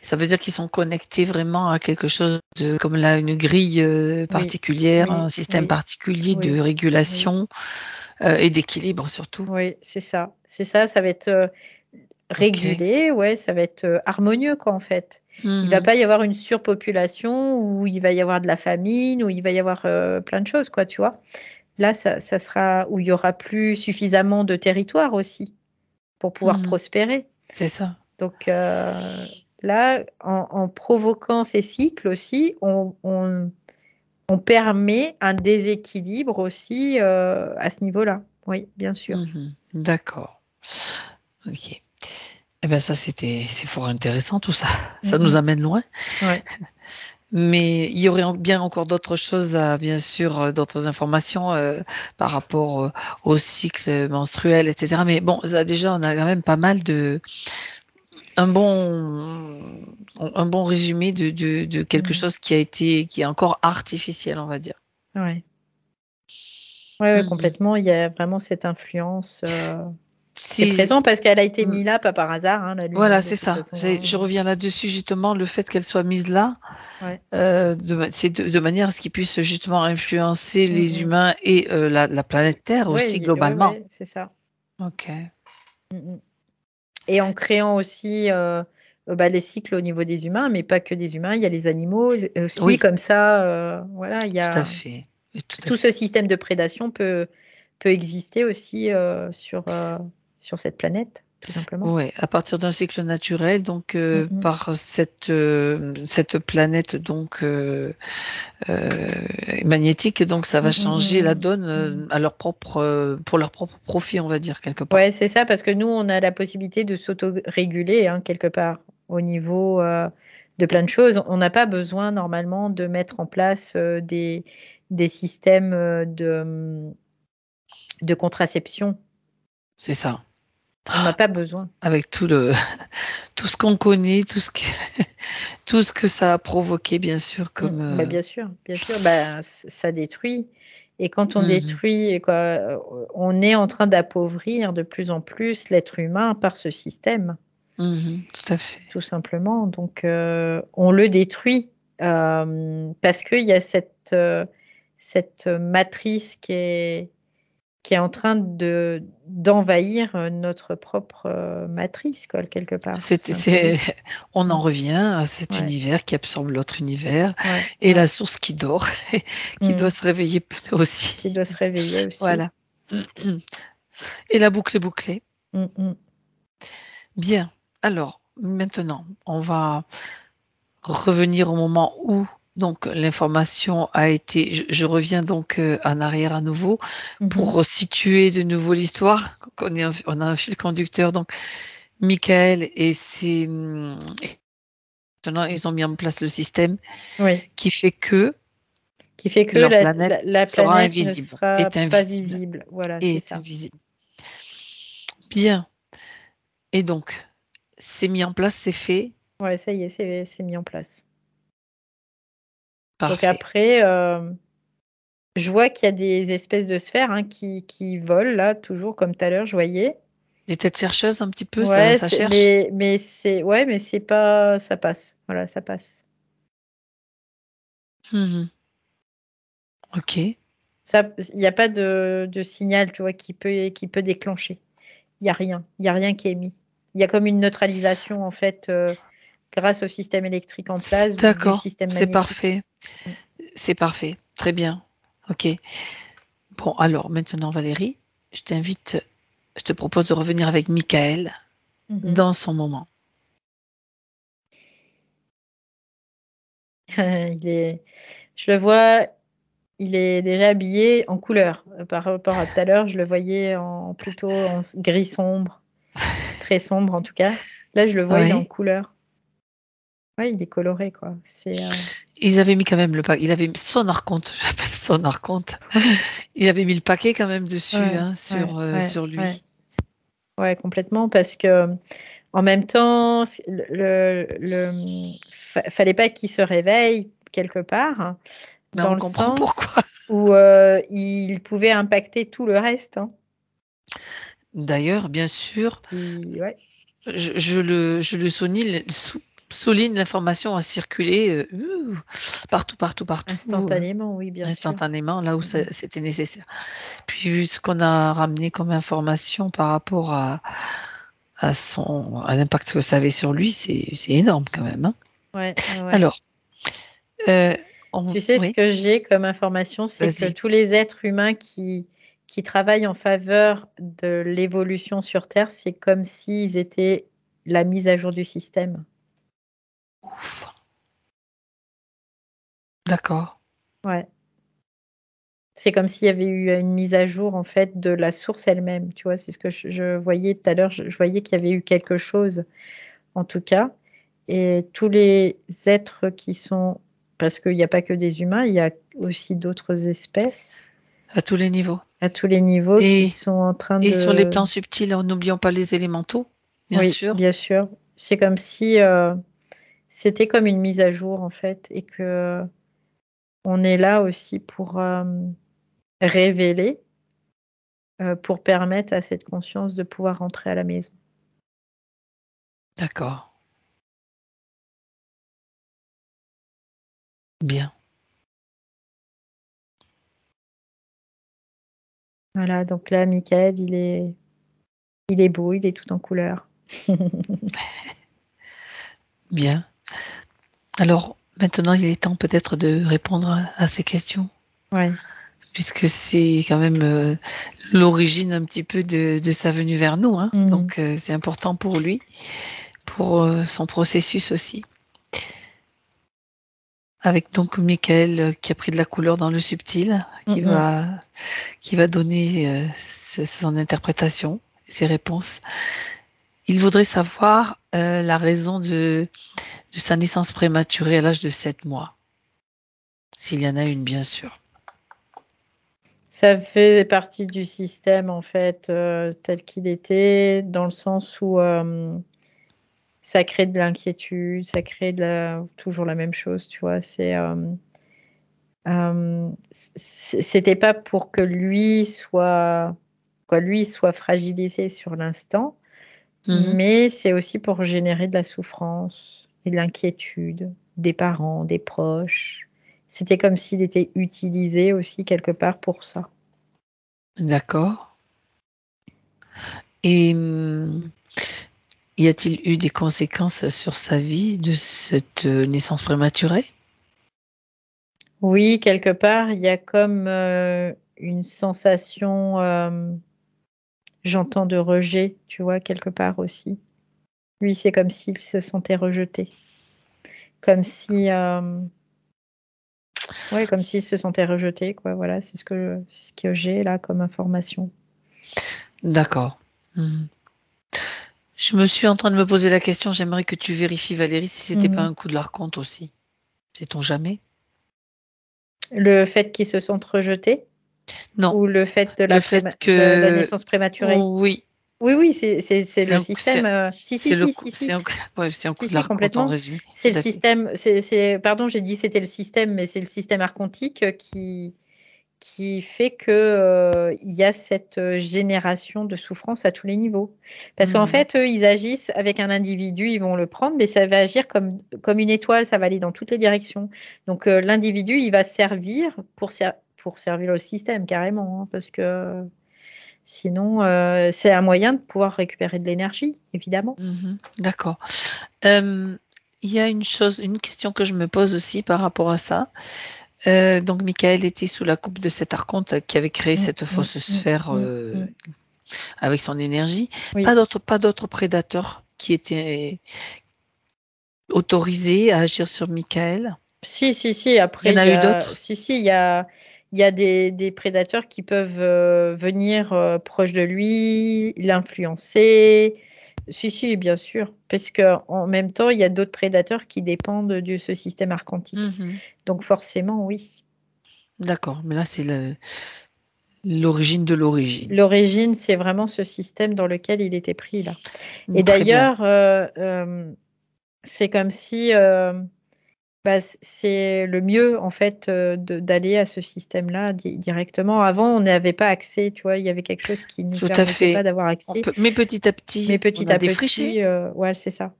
Ça veut dire qu'ils sont connectés vraiment à quelque chose de comme là, une grille, oui, particulière, un oui, système oui, particulier de oui, oui, régulation, et d'équilibre surtout. oui, c'est ça. C'est ça, ça va être, OK. régulé, ouais, ça va être, harmonieux, quoi, en fait. Il va Mmh. pas y avoir une surpopulation où il va y avoir de la famine, où il va y avoir, plein de choses, quoi, tu vois? Là, ça sera où il y aura plus suffisamment de territoire aussi pour pouvoir Mmh. prospérer. C'est ça. Donc là, en provoquant ces cycles aussi, on permet un déséquilibre aussi, à ce niveau-là. Oui, bien sûr. Mmh. D'accord. OK. Et ben ça, c'est fort intéressant tout ça. Mmh Ça nous mh. amène loin. Ouais. Mais il y aurait bien encore d'autres choses à bien sûr, d'autres informations, par rapport, au cycle menstruel et cetera. Mais bon, ça déjà, on a quand même pas mal de un bon résumé de quelque Mmh. chose qui est encore artificiel, on va dire. Ouais. Ouais, ouais, Mmh. complètement. Il y a vraiment cette influence, c'est Si présent parce qu'elle a été mmh, mise là, pas par hasard, hein, la lune, hein, voilà, de c'est toute ça. façon, hein. Je reviens là-dessus justement, le fait qu'elle soit mise là, Ouais. c'est de manière à ce qu'ils puissent justement influencer Mmh les mh. humains et la planète Terre Ouais, aussi ouais, globalement. ouais, c'est ça. OK. Mmh mh. Et en créant aussi, bah, les cycles au niveau des humains, mais pas que des humains, il y a les animaux aussi Oui, comme ça, voilà, il y tout à a fait. Oui, tout à tout ce fait. système de prédation peut exister aussi, sur cette planète. tout simplement. Ouais, à partir d'un cycle naturel, donc Mmh mh. par cette planète donc magnétique, donc ça va Mmh mh, changer la mmh donne, mh. Mmh. à leur propre, pour leur propre profit, on va dire, quelque Ouais, part. c'est ça, parce que nous, on a la possibilité de s'auto-réguler, hein, quelque part, au niveau, de plein de choses. On n'a pas besoin normalement de mettre en place, des systèmes, de contraception. C'est ça. On n'a pas besoin. Avec tout le tout ce qu'on connaît, tout ce que ça a provoqué, bien sûr, comme, Bah, bien sûr, bah, ça détruit, et quand on mmh mh. détruit et quoi, on est en train d'appauvrir de plus en plus l'être humain par ce système, Mmh, tout à fait. tout simplement. Donc on le détruit, parce qu'il y a cette matrice qui est en train d'envahir, notre propre, matrice, quoi, quelque part. C'est un peu C'est lourd. on Mmh. en revient à cet Ouais, univers qui absorbe l'autre univers ouais, et ouais. la source qui dort, qui doit Mmh. se réveiller aussi. Qui doit se réveiller aussi. Voilà. Et la boucle est bouclée. Mmh mh. Bien. Alors, maintenant, on va revenir au moment où donc l'information a été je reviens donc, en arrière à nouveau Mmh pour mh. resituer de nouveau l'histoire. On a un fil conducteur donc Michael et maintenant ils ont mis en place le système Oui, qui fait que qui fait que leur la planète la la sera planète ne invisible, sera est pas invisible visible. Voilà, et c'est est ça. invisible. Bien et donc c'est mis en place, c'est fait, Ouais, ça y est, c'est mis en place. Donc parfait. après, je vois qu'il y a des espèces de sphères, hein, qui volent là, toujours comme tout à l'heure, je voyais. Les têtes chercheuses un petit peu, ça Ouais, ça c'est cherche? mais c'est ouais, mais c'est pas, ça passe. Voilà, ça passe. Mmh. OK, Ça, il y a pas de signal, tu vois, qui peut déclencher. Il y a rien qui est émis. Il y a comme une neutralisation en fait, grâce au système électrique en place du d'accord, système c'est magnétique. parfait, Mmh. c'est parfait, très bien. OK. Bon alors maintenant Valérie, je te propose de revenir avec Michael Mmh mh. dans son moment. Il est Je le vois, il est déjà habillé en couleur, par rapport à tout à l'heure, je le voyais en plutôt en gris sombre, très sombre en tout cas. Là, je le vois, il est en Oui, couleur. Ouais, il est coloré quoi. ils avaient mis quand même il avait mis son archonte, j'appelle son archonte. Ouais, Il avait mis le paquet quand même dessus, ouais, hein, ouais, ouais, sur ouais. lui. Ouais, complètement, parce que en même temps, c'est fallait pas qu'il se réveille quelque part, hein, Mais dans on le comprend sens pourquoi. où, il pouvait impacter tout le reste, hein, D'ailleurs, bien sûr, qui ouais, je le souligne, l'information a circulé, partout, partout, partout, instantanément, oui, bien sûr. instantanément, là où Mmh ça mh. c'était nécessaire. Puis vu ce qu'on a ramené comme information par rapport à l'impact que ça avait sur lui, c'est énorme quand même, hein. Ouais, ouais, ouais. Alors, heu, on Tu sais, ce oui, que j'ai comme information, c'est que vas-y. tous les êtres humains qui travaillent en faveur de l'évolution sur Terre, c'est comme s'ils étaient la mise à jour du système. Ouf, d'accord. Ouais. C'est comme s'il y avait eu une mise à jour, en fait, de la source elle-même, tu vois? C'est ce que je voyais tout à l'heure, je voyais qu'il y avait eu quelque chose, en tout cas, et tous les êtres qui sont, parce qu'il y a pas que des humains, il y a aussi d'autres espèces, À tous les niveaux à tous les niveaux, qui et sont en train sur les de plans subtils, n'oublions pas les élémentaux, bien oui, sûr. bien sûr. C'est comme si, c'était comme une mise à jour, en fait, et qu'on est là aussi pour, révéler, pour permettre à cette conscience de pouvoir rentrer à la maison. D'accord, bien. Voilà, donc là, Michael, il est beau, il est tout en couleurs. Bien. Alors, maintenant, il est temps peut-être de répondre à ces questions. Ouais. puisque c'est quand même l'origine un petit peu de sa venue vers nous, hein. Donc c'est important pour lui, pour son processus aussi. Avec donc Michael qui a pris de la couleur dans le subtil, qui va donner son interprétation, ses réponses. Il voudrait savoir la raison de sa naissance prématurée à l'âge de 7 mois. S'il y en a une, bien sûr. Ça fait partie du système, en fait, tel qu'il était, dans le sens où ça crée de l'inquiétude, ça crée toujours la même chose, tu vois. C'était pas pour que lui soit fragilisé sur l'instant, mais c'est aussi pour générer de la souffrance et de l'inquiétude des parents, des proches. C'était comme s'il était utilisé aussi quelque part pour ça. D'accord. Et y a-t-il eu des conséquences sur sa vie de cette naissance prématurée? Oui, quelque part, il y a comme une sensation, j'entends, de rejet, tu vois, quelque part aussi. Lui, c'est comme s'il se sentait rejeté. Comme si, ouais, comme s'il se sentait rejeté, quoi. Voilà, c'est ce que j'ai là comme information. D'accord. Je me suis en train de me poser la question, j'aimerais que tu vérifies, Valérie, si c'était pas un coup de l'archonte aussi. Sait-on jamais? Le fait qu'il se sente rejeté? Non, Ou le fait de le fait de la que naissance prématurée? oui, Oui, c'est le c'est système. Si, c'est le coup si. c'est un coup de Si, l'archonte en complètement. résumé, C'est tout le à fait. système, pardon, j'ai dit c'était le système, mais c'est le système archontique qui fait que il y a cette génération de souffrance à tous les niveaux. Parce qu'en fait, eux, ils agissent avec un individu, ils vont le prendre, mais ça va agir comme une étoile, ça va aller dans toutes les directions. Donc l'individu, il va servir pour servir le système carrément, hein, parce que sinon, c'est un moyen de pouvoir récupérer de l'énergie, évidemment. D'accord. Il y a une question que je me pose aussi par rapport à ça. Donc Michael était sous la coupe de cet archonte qui avait créé cette fausse sphère avec son énergie. Oui. Pas d'autres prédateurs qui étaient autorisés à agir sur Michael. Si. Il y Après, en a eu d'autres? il y a des prédateurs qui peuvent venir proche de lui, l'influencer. Si, bien sûr. Parce qu'en même temps, il y a d'autres prédateurs qui dépendent de ce système archontique. Donc forcément, oui. D'accord, mais là c'est l'origine de l'origine. L'origine, c'est vraiment ce système dans lequel il était pris là. Et Très bien. d'ailleurs, c'est comme si c'est le mieux en fait, d'aller à ce système-là directement. Avant, on n'avait pas accès, tu vois? Il y avait quelque chose qui ne nous Tout à permettait pas fait. d'avoir accès. Mais petit à Mais petit, on petit a à défriché. petit, ouais, c'est ça.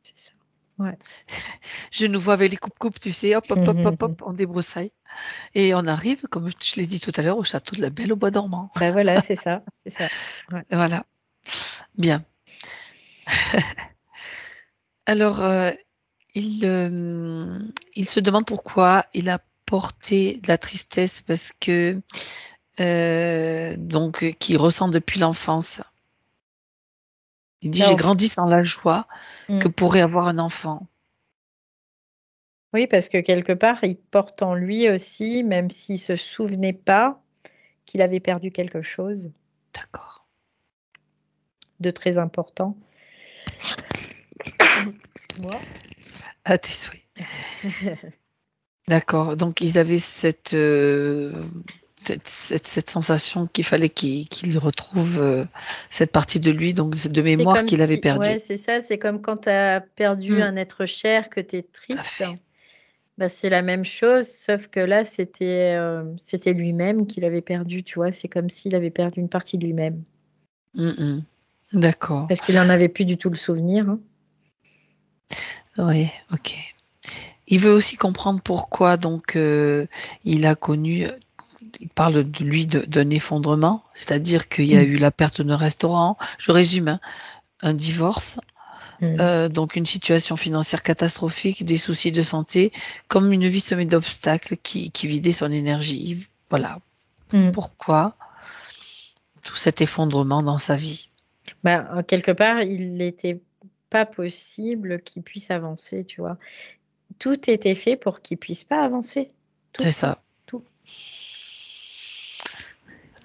C'est ça. Ouais. Je nous vois avec les coupes-coupes, tu sais, hop, hop, hop, hop, hop, on débroussaille. Et on arrive, comme je l'ai dit tout à l'heure, au château de la Belle au Bois dormant. Bah, voilà, c'est ça, c'est ça. Ouais. Voilà. Bien. Alors, il se demande pourquoi il a porté de la tristesse parce que donc qu'il ressent depuis l'enfance. Il dit: «J'ai Non, grandi sans la joie que pourrait avoir un enfant». oui, parce que quelque part, il porte en lui aussi, même s'il se souvenait pas, qu'il avait perdu quelque chose D'accord. de très important. Moi? À tes souhaits. D'accord, donc ils avaient cette sensation qu'il fallait qu'il retrouve cette partie de lui, donc de C'est mémoire comme qu'il avait si, ouais, perdue. c'est ça, c'est comme quand tu as perdu Mmh, un être cher, que tu es tout à triste. fait. Bah, c'est la même chose, sauf que là, c'était lui-même qu'il avait perdu, tu vois? C'est comme s'il avait perdu une partie de lui-même, D'accord. parce qu'il en avait plus du tout le souvenir, hein. Oui, OK. Il veut aussi comprendre pourquoi donc il a connu, il parle de lui d'un effondrement, c'est-à-dire qu'il y a eu la perte d'un restaurant. Je résume, hein, un divorce. Donc une situation financière catastrophique, des soucis de santé, comme une vie semée d'obstacles qui vidait son énergie. Voilà. Mmh. Pourquoi tout cet effondrement dans sa vie? Bah, quelque part, il n'était pas possible qu'il puisse avancer, tu vois? Tout était fait pour qu'il puisse pas avancer. Tout, C'est tout, ça. tout.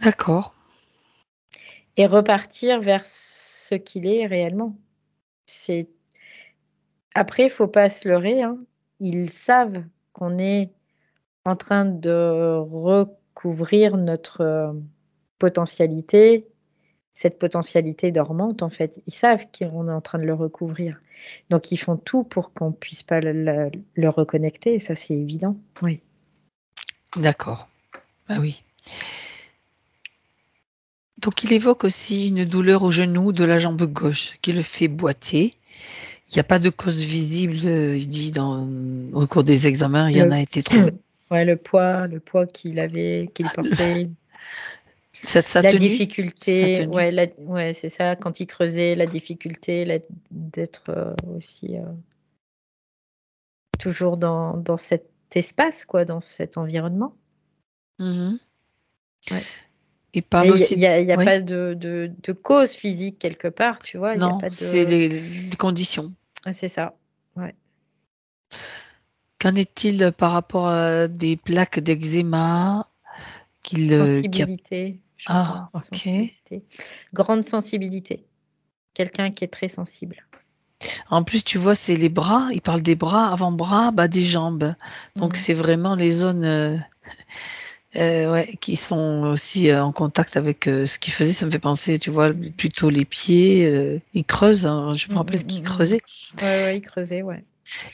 D'accord. Et repartir vers ce qu'il est réellement. C'est Après, il faut pas se leurrer, hein. Ils savent qu'on est en train de recouvrir notre, potentialité, cette potentialité dormante, en fait. Ils savent qu'on est en train de le recouvrir. Donc ils font tout pour qu'on puisse pas le reconnecter, ça c'est évident. Oui. D'accord. Bah oui. Donc il évoque aussi une douleur au genou de la jambe gauche qui le fait boiter. Il y a pas de cause visible, il dit au cours des examens, rien Le n'a été trouvé. ouais, le poids qu'il portait, Sa la tenue? Sa difficulté, tenue? ouais, c'est ça, quand il creusait, la difficulté, d'être, aussi, toujours dans cet espace quoi, dans cet environnement. Mmh. Ouais. Il parle Mais il y a aussi il y a il y a oui? pas de cause physique quelque part, tu vois? Il y a Non, pas c'est de les conditions. c'est ça, ouais. Qu'en est-il par rapport à des plaques d'eczéma qui a Sensibilité, ah j'entends, OK. sensibilité. Grande sensibilité, quelqu'un qui est très sensible. En plus, tu vois, c'est les bras, il parle des bras, avant-bras, bas des jambes. Donc Mmh. c'est vraiment les zones, ouais, qui sont aussi, en contact avec, ce qu'il faisait. Ça me fait penser, tu vois, plutôt les pieds, il creuse, hein, je me Mmh, rappelle mmh, qu'il mmh, mmh. creusait Ouais, ouais, il creusait, ouais.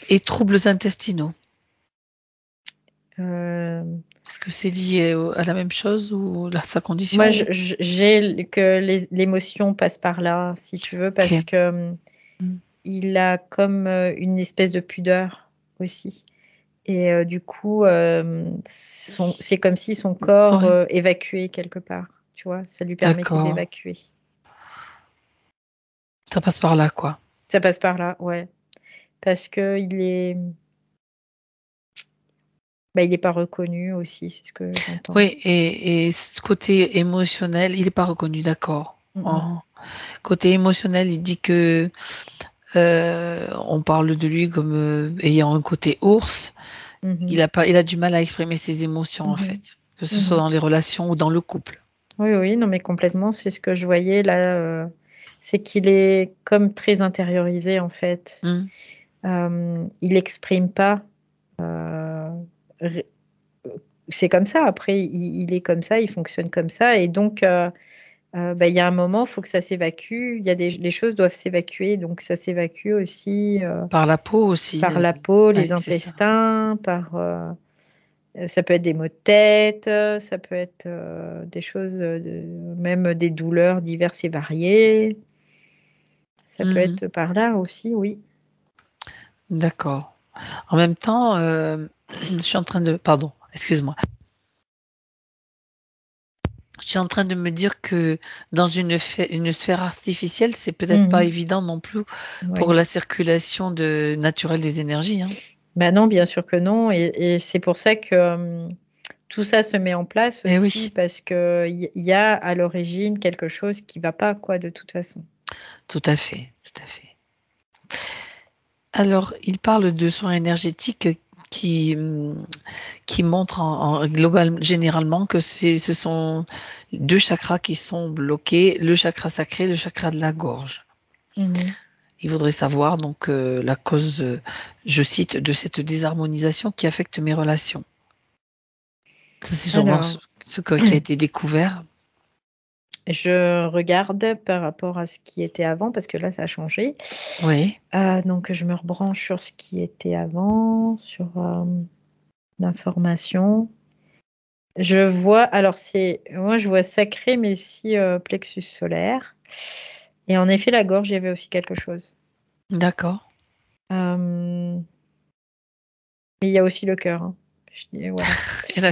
et troubles intestinaux. Hem, Est-ce que c'est lié à la même chose ou à sa Moi, condition ou j'ai que l'émotion passe par là, si tu veux, parce OK. que, Mmh. il a comme, une espèce de pudeur aussi et du coup, c'est comme si son corps, Ouais, évacuait quelque part, tu vois? Ça lui permettait d'accord. d'évacuer. Ça passe par là, quoi. Ça passe par là, ouais, parce qu'il est, bah, il est pas reconnu aussi, c'est ce que j'entends. Oui et ce côté émotionnel, il est pas reconnu, d'accord. Mmh mh. Oh. Côté émotionnel, il dit que, on parle de lui comme, ayant un côté ours. Mmh mh. Il a du mal à exprimer ses émotions, en Mmh mh. fait, que ce soit Mmh. dans les relations ou dans le couple. Oui, oui, non, mais complètement, c'est ce que je voyais là, c'est qu'il est comme très intériorisé, en fait. Mmh. Il exprime pas, heu, ré c'est comme ça, après il est comme ça, il fonctionne comme ça et donc bah, il y a un moment, il faut que ça s'évacue. Il y a des les choses doivent s'évacuer, donc ça s'évacue aussi, Par la peau aussi, par la peau, ouais, les c'est ça. intestins, ça peut être des maux de tête, ça peut être, des choses, même des douleurs diverses et variées. Ça peut Mmh. être par là aussi, oui. D'accord. En même temps, je suis en train de pardon, excuse-moi. Je suis en train de me dire que dans une sphère artificielle, c'est peut-être pas Mmh. évident non plus pour Oui. la circulation naturelle des énergies, hein. Bah, non, bien sûr que non et c'est pour ça que, tout ça se met en place Eh aussi oui, parce qu'il y a à l'origine quelque chose qui va pas quoi, de toute façon. tout à fait, tout à fait. Alors, il parle de soins énergétiques qui, qui montrent généralement que ce sont 2 chakras qui sont bloqués, le chakra sacré, le chakra de la gorge. Mmh. Il voudrait savoir donc, la cause, je cite: «de cette désharmonisation qui affecte mes relations». Ça, c'est sûrement Alors, ce qui a été découvert. je regarde par rapport à ce qui était avant parce que là, ça a changé. Oui, Donc je me rebranche sur ce qui était avant, sur, l'information. Je vois alors c'est moi je vois sacré, mais aussi, plexus solaire et en effet, la gorge, il y avait aussi quelque chose. d'accord. Hem, mais il y a aussi le cœur, hein. Je dis voilà. Et là,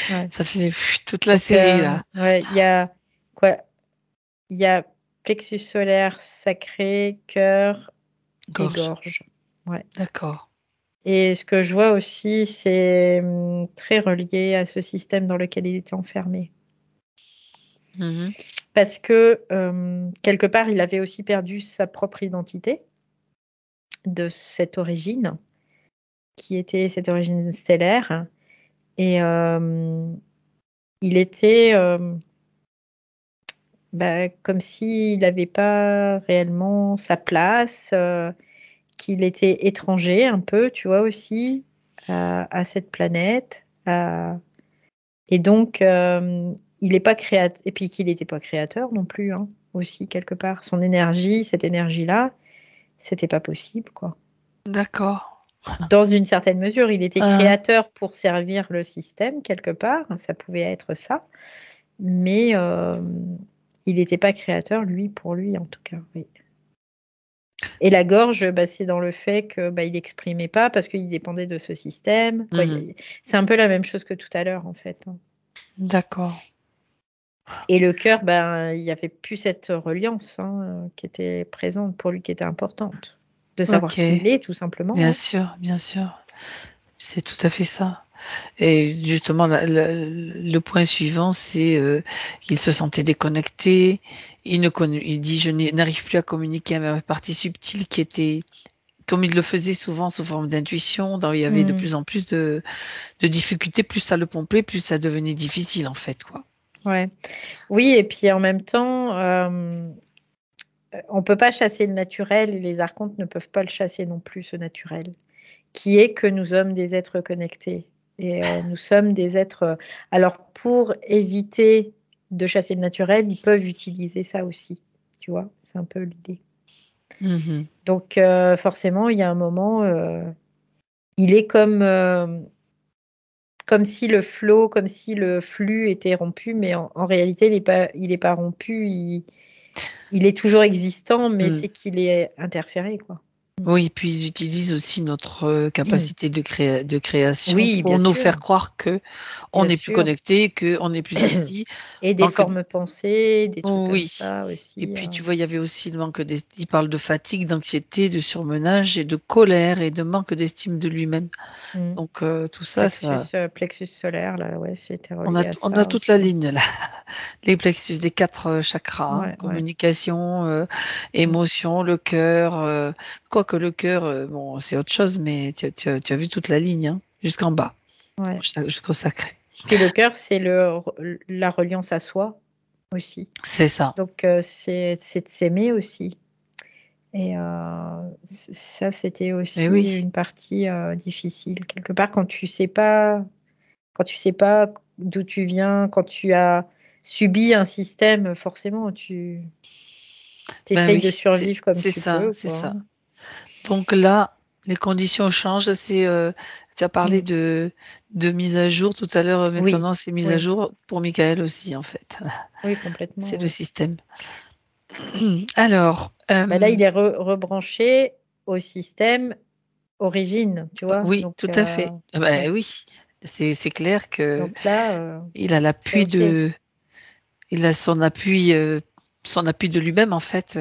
Ouais, ça faisait toute la donc série là. ouais, il y a quoi? Il y a plexus solaire, sacré, cœur et Gorge, gorge. Ouais d'accord. Et ce que je vois aussi, c'est très relié à ce système dans lequel il était enfermé. Mmh. Parce que, quelque part, il avait aussi perdu sa propre identité de cette origine, qui était cette origine stellaire et il était, comme s'il n'avait pas réellement sa place, qu'il était étranger un peu, tu vois, aussi, à cette planète, et donc il est pas créat et puis qu'il n'était pas créateur non plus, hein, aussi quelque part. Son énergie, cette énergie-là, c'était pas possible, quoi. D'accord. Dans une certaine mesure, il était Hein, créateur pour servir le système quelque part, ça pouvait être ça, mais il n'était pas créateur lui, pour lui en tout cas, oui. Et la gorge, c'est dans le fait que, il exprimait pas parce qu'il dépendait de ce système, quoi. mmh. C'est un peu la même chose que tout à l'heure, en fait, hein. D'accord. Et le cœur, il y avait plus cette reliance, hein, qui était présente pour lui, qui était importante. De savoir qui OK. il est tout simplement, Bien hein. sûr, bien sûr. C'est tout à fait ça. Et justement, le point suivant, c'est, qu'il se sentait déconnecté. Il dit: «Je n'arrive plus à communiquer avec ma partie subtile qui était» comme il le faisait souvent sous forme d'intuition, il y avait de Mmh. plus en plus de difficultés, plus ça le pompait, plus ça devenait difficile en fait, quoi. Ouais. Oui et puis en même temps, on peut pas chasser le naturel et les archontes ne peuvent pas le chasser non plus, ce naturel, qui est que nous sommes des êtres connectés et nous sommes des êtres, alors pour éviter de chasser le naturel, ils peuvent utiliser ça aussi, tu vois? C'est un peu l'idée. Mmh. Donc forcément, il y a un moment, il est comme si le flow, comme si le flux était rompu, mais en réalité, il est pas rompu, il est toujours existant, mais Mh. c'est qu'il est interféré, quoi. Oui, puis ils utilisent aussi notre, capacité de création Oui, pour nous faire croire qu'on bien n'est plus sûr. connecté, qu'on n'est plus ceci, Et des manque formes pensées, des trucs comme oui, ça et aussi, puis tu vois, il y avait aussi le manque il parle de fatigue, d'anxiété, de surmenage et de colère et de manque d'estime de lui-même. mmh, Donc tout ça, ça plexus solaire là, ouais, c'était on relié à a ça toute la aussi. ligne là. Les plexus des 4 chakras, hein, Ouais, ouais. communication, Mmh. émotion, le cœur, quoique le cœur, bon, c'est autre chose, mais tu as vu toute la ligne, hein, jusqu'en bas, Ouais. jusqu'au sacré. Puis le cœur, c'est la reliance à soi aussi. C'est ça. Donc c'est de s'aimer aussi et ça, c'était Mais aussi oui, une partie, difficile. Quelque part, quand tu sais pas d'où tu viens, quand tu as subi un système, forcément, tu ben essayes oui, de survivre comme c'est tu ça, peux, c'est quoi, ça. hein. Donc là, les conditions changent, tu as parlé Mmh. de mise à jour tout à l'heure, Oui, maintenant c'est mise à oui, jour pour Michael aussi, en fait. oui, complètement, C'est le oui. système. Alors, Là, il est rebranché au système origine, tu vois? oui, tout à fait. Ah bah, Ouais, oui, c'est clair qu'il donc là, a c'est l'appui OK. il a son appui de lui-même en fait,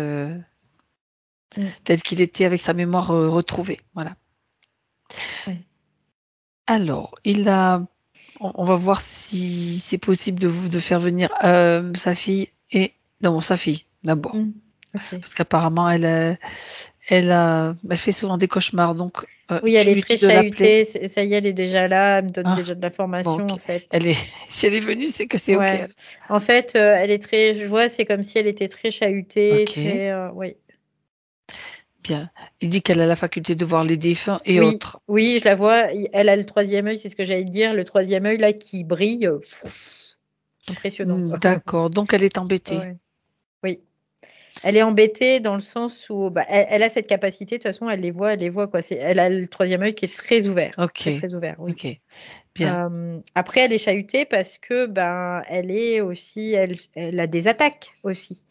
Mmh, tel qu'il était avec sa mémoire, retrouvée, voilà. ouais. Alors, on va voir si c'est possible de faire venir, sa fille et non, sa fille d'abord, Mmh, OK. parce qu'apparemment elle fait souvent des cauchemars donc Oui, elle tu est lui très dis de l'appeler? chahutée, ça y est, elle est déjà là, elle me donne Ah, déjà de bon l'information, OK. en fait. Elle est si elle est venue, c'est que c'est OK Ouais. alors. En fait, elle est très je vois, c'est comme si elle était très chahutée, OK, très, oui. bien. Il dit qu'elle a la faculté de voir les défunts et Oui, autres. oui, je la vois, elle a le troisième œil, c'est ce que j'allais te dire, le troisième œil là qui brille, impressionnant Mmh, quoi. d'accord, donc elle est Ouais, embêtée. ouais. Oui. Elle est embêtée dans le sens où, elle a cette capacité, de toute façon, elle les voit quoi, elle a le troisième œil qui est très ouvert, très, OK, très ouvert, oui. OK, bien. Après elle est chahutée parce que, elle est aussi elle a des attaques aussi.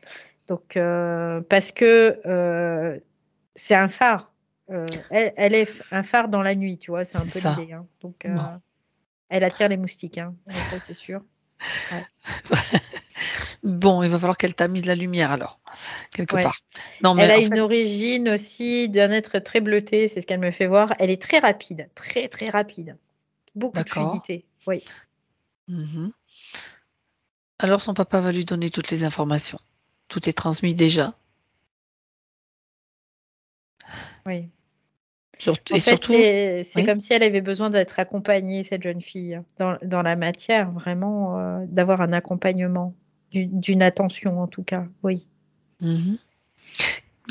Donc parce que, c'est un phare, elle est un phare dans la nuit, tu vois? C'est un C'est peu ça. l'idée, hein. Donc Bon. elle attire les moustiques, hein, ça c'est sûr. Ouais. Bon, il va falloir qu'elle tamise la lumière alors, quelque Ouais. part. Non, Elle mais a en une fait origine aussi d'un être très bleuté, c'est ce qu'elle me fait voir. Elle est très rapide, très, très rapide. Beaucoup de d'accord. fluidité, oui. Mmh. Alors son papa va lui donner toutes les informations. Tout est transmis déjà. Oui. Surtout En et fait, surtout c'est oui? comme si elle avait besoin d'être accompagnée, cette jeune fille, hein, dans la matière, vraiment, d'avoir un accompagnement, d'une attention en tout cas, oui. Mmh.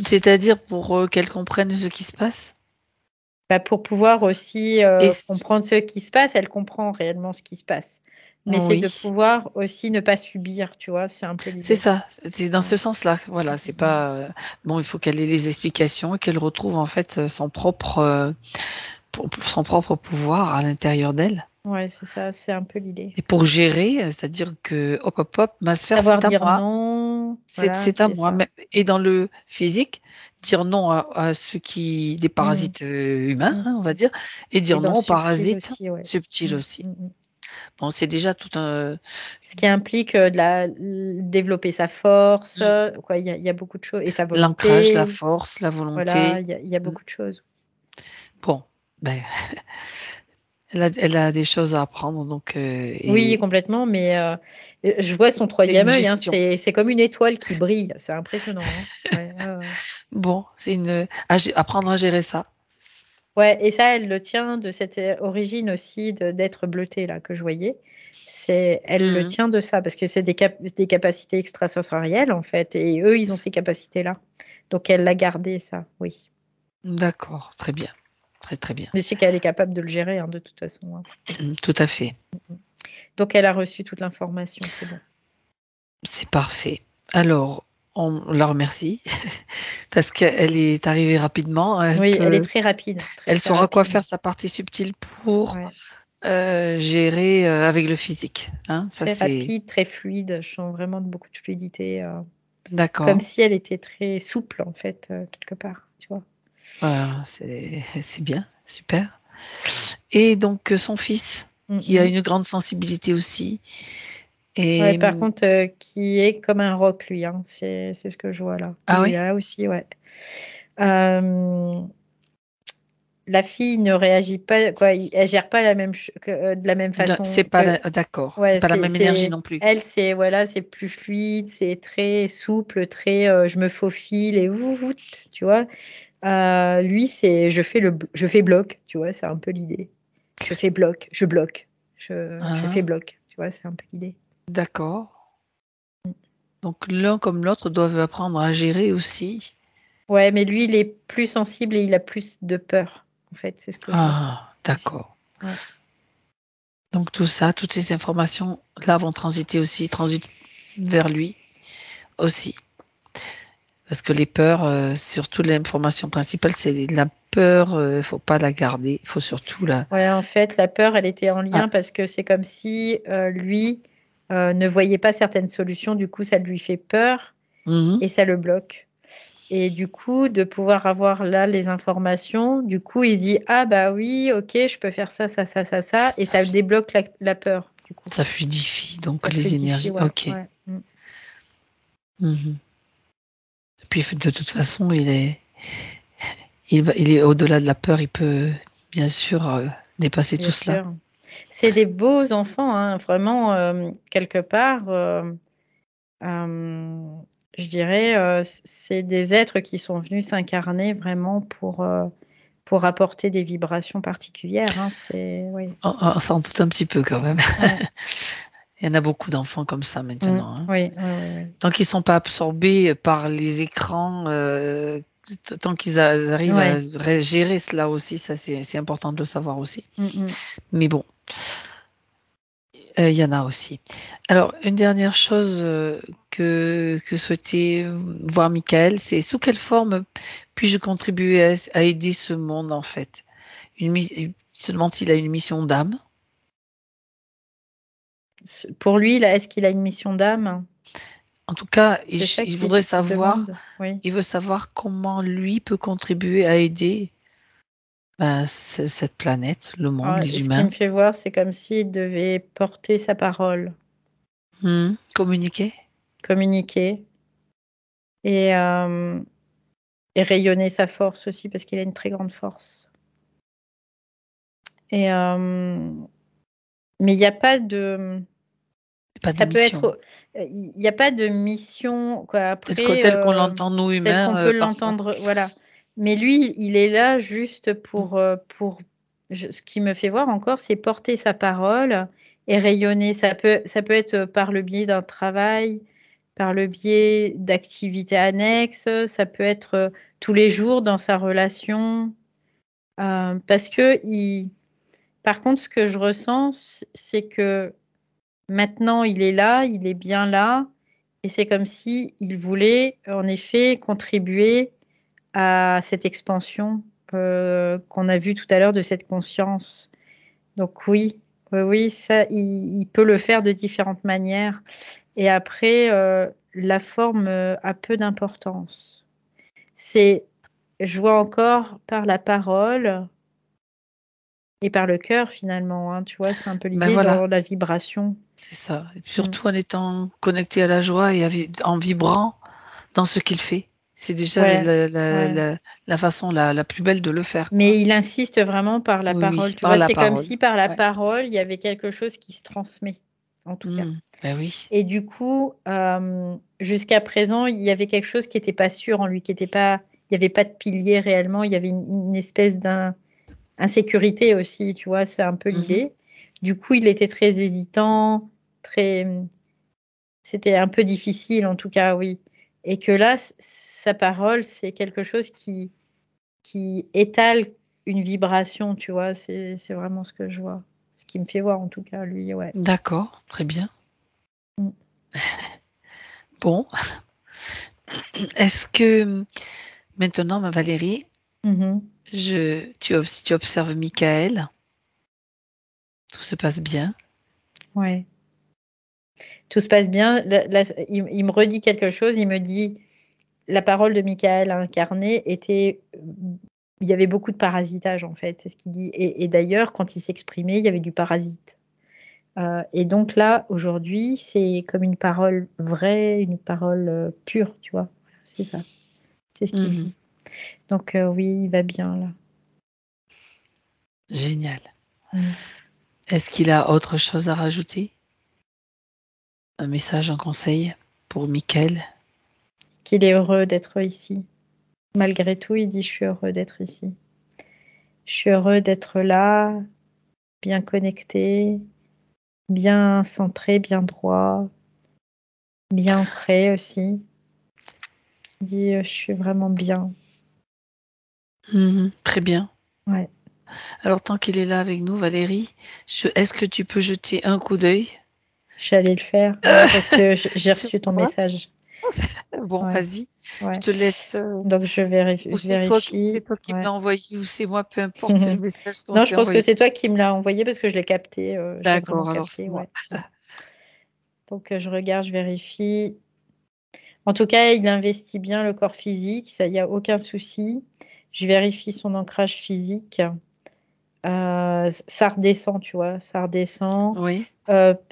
C'est-à-dire pour, qu'elle comprenne ce qui se passe? Bah, pour pouvoir aussi, Et s comprendre ce qui se passe, elle comprend réellement ce qui se passe. Mais c'est de oui, pouvoir aussi ne pas subir, tu vois? C'est un peu c'est l'idée. ça, c'est dans Ouais. ce sens-là. Voilà, c'est Mmh. pas, bon, il faut qu'elle ait les explications et qu'elle retrouve en fait, son propre pouvoir à l'intérieur d'elle. Ouais, c'est ça, c'est un peu l'idée. Et pour gérer, c'est-à-dire que hop, hop, hop, ma sphère, Savoir c'est à dire moi, non, voilà, c'est à c'est moi. ça. Mais et dans le physique, dire non à ceux qui des Mmh. parasites, humains, Mmh. hein, on va dire, et Et dire dans non le aux subtil parasites aussi, ouais. subtils Mmh. aussi. Mmh mh. Bon, c'est déjà tout un Ce qui implique, de la développer sa force, mmh, quoi, il y a beaucoup de choses et sa l'ancrage, volonté, la force, la voilà, volonté. il y a Mmh, beaucoup de choses. bon, ben, elle a des choses à apprendre donc Oui, et complètement, mais je vois son c'est une troisième œil, hein, gestion. c'est comme une étoile qui brille, c'est impressionnant, hein. Ouais, ouais, ouais. Bon, c'est une apprendre à gérer ça. Ouais et ça, elle le tient de cette, origine aussi d'être bleutée là que je voyais. Elle le Mmh. tient de ça parce que c'est des capacités extrasensorielles en fait et eux, ils ont ces capacités-là. Donc elle l'a gardé ça, oui. D'accord, très bien, très, très bien. Mais je sais qu'elle est capable de le gérer, hein, de toute façon, hein. Tout à fait, Donc elle a reçu toute l'information, c'est bon. c'est parfait. Alors, on la remercie parce qu'elle est arrivée rapidement, Oui, elle est très rapide, très, elle très saura quoi rapide. faire sa partie subtile pour, Ouais, gérer, avec le physique, hein, ça très c'est rapide, très fluide, je sens vraiment beaucoup de fluidité, comme d'accord, si elle était très souple en fait, quelque part, tu vois? c'est bien, super et donc son fils Mmh qui a mh. une grande sensibilité aussi Ouais, et par contre, qui est comme un roc lui, hein, c'est ce que je vois là. ah Il oui? a aussi ouais. Hem, la fille ne réagit pas quoi, elle gère pas la même ch que de la même C'est façon pas que la d'accord, c'est ouais, pas la même énergie c'est non plus. elle, c'est voilà, c'est plus fluide, c'est très souple, très, je me faufile et tu vois? Lui, c'est je fais bloc, tu vois? C'est un peu l'idée. Je fais bloc, je bloque, je fais Hein, bloc, tu vois? C'est un peu l'idée. d'accord. Donc l'un comme l'autre doivent apprendre à gérer aussi. Ouais, mais lui, il est plus sensible et il a plus de peur, en fait, c'est ce que je vois Ah, aussi. d'accord. Ouais. Donc tout ça, toutes ces informations-là vont transitent vers lui aussi. Parce que les peurs, surtout l'information principale, c'est la peur, faut pas la garder, il faut surtout la Ouais, en fait, la peur, elle était en ah, lien parce que c'est comme si, lui, ne voyait pas certaines solutions, du coup, ça lui fait peur mmh. et ça le bloque et du coup, de pouvoir avoir là les informations, du coup, il se dit: «Ah bah oui, OK, je peux faire ça, ça, ça, ça, ça» et Ça ça f débloque la peur, du coup. ça fluidifie donc Ça les fluidifie, énergies. ouais, OK. ouais. Mmh. Mmh. Et puis de toute façon, il est au-delà de la peur, il peut bien sûr, dépasser tout Bien cela. sûr. C'est des beaux enfants, hein, vraiment, quelque part, je dirais, c'est des êtres qui sont venus s'incarner vraiment pour apporter des vibrations particulières, hein, c'est oui. On s'en doute un petit peu quand même. Ouais. Il y en a beaucoup d'enfants comme ça Mmh. maintenant, hein. Oui, oui, oui, oui. Tant qu'ils sont pas absorbés par les écrans, tant qu'ils arrivent à Ouais. gérer cela aussi, ça c'est important de le savoir aussi. Mmh mh. Mais bon, il y en a aussi. Alors une dernière chose, que souhaitait voir Michael, c'est sous quelle forme puis-je contribuer à aider ce monde en fait? Il se demande s'il a une mission d'âme. Pour lui, là, est-ce qu'il a une mission d'âme? En tout cas, C'est ça il voudrait qu'il savoir demande? Oui. il veut savoir comment lui peut contribuer à aider, ben, cette planète, le monde, Ah, les ce qui me humains. fait voir, c'est comme s'il devait porter sa parole. Mmh. Communiquer? communiquer et rayonner sa force aussi parce qu'il a une très grande force et mais il y a pas de Pas de ça peut mission. être, il y a pas de mission quoi. Peut-être que Après, tel qu'on l'entend nous tel humains, qu'on peut parfois. l'entendre, voilà. Mais lui, il est là juste Mmh. pour ce qui me fait voir encore, c'est porter sa parole et rayonner. Ça peut être par le biais d'un travail, par le biais d'activités annexes, ça peut être, tous les jours dans sa relation, parce qu'il par contre, ce que je ressens, c'est que maintenant, il est là, il est bien là et c'est comme si il voulait, en effet, contribuer à cette expansion, qu'on a vue tout à l'heure de cette conscience. Donc oui, oui, oui, ça, il peut le faire de différentes manières et après, la forme, a peu d'importance. C'est je vois encore par la parole et par le cœur finalement, hein, tu vois? C'est un peu Ben l'idée voilà, dans la vibration. c'est ça. Et puis Mmh. surtout en étant connecté à la joie et en vibrant dans ce qu'il fait. C'est déjà Ouais, ouais. la façon la plus belle de le faire, quoi. Mais il insiste vraiment par la Oui, parole, oui, tu par vois? la C'est comme parole. si par la Ouais. parole, il y avait quelque chose qui se transmet, en tout cas. Mmh. Bah oui. Et du coup, jusqu'à présent, il y avait quelque chose qui était pas sûr en lui, qui était pas il y avait pas de pilier réellement, il y avait une espèce insécurité aussi, tu vois? C'est un peu Mmh mh. l'idée. Du coup, il était très hésitant, très, c'était un peu difficile en tout cas, oui. Et que là, sa parole, c'est quelque chose qui étale une vibration, tu vois? C'est vraiment ce que je vois. Ce qui me fait voir en tout cas lui, ouais. D'accord, très bien. Mmh. Bon, est-ce que, maintenant ma Valérie, Mmh mh. si tu observes Michael, tout se passe bien? Ouais. Tout se passe bien. Là, il me redit quelque chose, il me dit: «La parole de Michael incarné était, il y avait beaucoup de parasitage en fait», c'est ce qu'il dit et d'ailleurs quand il s'exprimait, il y avait du parasite. Et donc là, aujourd'hui, c'est comme une parole vraie, une parole, pure, tu vois? C'est ça, c'est ce qu'il Mmh mh. dit. Donc oui, il va bien là. Génial. Mmh. Est-ce qu'il a autre chose à rajouter? Un message, un conseil pour Michael? Qu'il est heureux d'être ici. Malgré tout, il dit: «Je suis heureux d'être ici. Je suis heureux d'être là, bien connecté, bien centré, bien droit, bien ancré aussi». Il dit: «Je suis vraiment bien». Mmh mh. Très bien. Ouais, Alors tant qu'il est là avec nous Valérie, est-ce que tu peux jeter un coup d'œil j'allais le faire, ouais, parce que j'ai sur reçu ton son bras? message. Bon, Ouais, vas-y, je ouais. te laisse, Donc je ou c'est vérifie, toi qui me ouais. l'as envoyé ou c'est moi, peu importe, c'est le message qu'on Non, je s'est pense que envoyé. c'est toi qui me l'as envoyé parce que je l'ai vraiment D'accord, alors capté, c'est moi. ouais. Mmh. Donc je regarde, je vérifie. En tout cas, il investit bien le corps physique, ça, il y a aucun souci. Je vérifie son ancrage physique, ça redescend, tu vois? Ça redescend. Oui,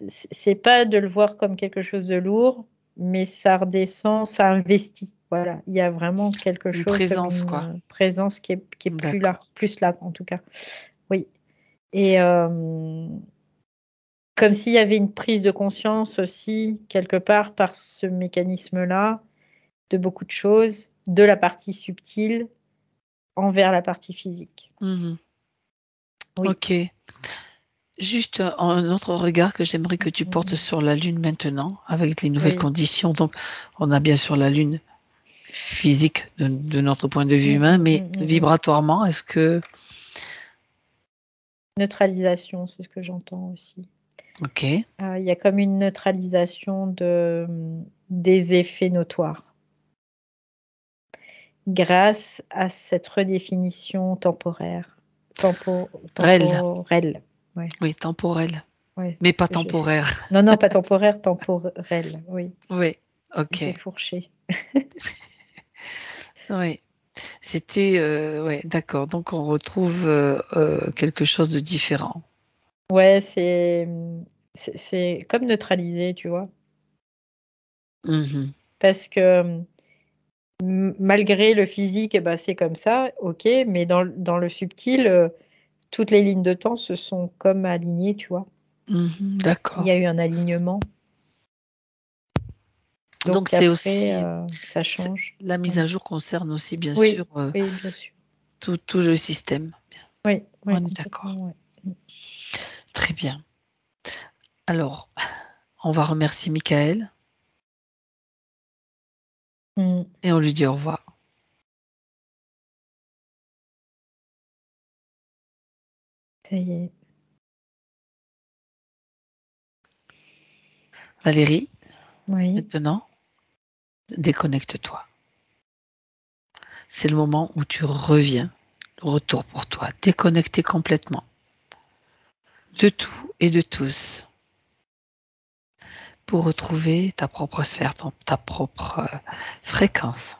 C'est pas de le voir comme quelque chose de lourd, mais ça redescend, ça investit. Voilà, il y a vraiment quelque une chose comme présence une, quoi. présence qui est D'accord. plus là, en tout cas. Oui et comme s'il y avait une prise de conscience aussi, quelque part, par ce mécanisme-là, de beaucoup de choses, de la partie subtile envers la partie physique. Mmh mh. Oui. OK. Juste un autre regard que j'aimerais que Mmh tu mh, portes mmh. sur la Lune maintenant, avec les nouvelles Oui. conditions. Donc, on a bien sûr la Lune physique de notre point de vue Mmh humain, mh, mais mmh mh, mmh. vibratoirement, est-ce que Neutralisation, c'est ce que j'entends aussi. OK, Il y a comme une neutralisation des effets notoires, grâce à cette redéfinition temporaire, réel, temporelle. Ouais, oui, temporel, ouais, mais c'est ce pas que j'ai temporaire. non, non, pas temporaire, temporelle, oui, Oui, j'ai OK, fourché. oui. C'était, ouais, d'accord, donc on retrouve, quelque chose de différent. Ouais, c'est comme neutralisé, tu vois? Mmh. Parce que malgré le physique, eh ben, c'est comme ça, ok, mais dans le subtil, toutes les lignes de temps se sont comme alignées, tu vois. Il y D'accord. a eu un alignement. Donc Donc c'est après, aussi ça change. la mise Ouais. à jour concerne aussi bien Oui, sûr, oui, bien sûr. tout le système. Oui, oui, On est complètement, d'accord. ouais. Très bien. Alors, on va remercier Michael Mmh. et on lui dit au revoir. Ça y est. Valérie, Oui. maintenant, déconnecte-toi. C'est le moment où tu reviens. Retour pour toi, déconnecté complètement de tout et de tous pour retrouver ta propre sphère, ta propre fréquence.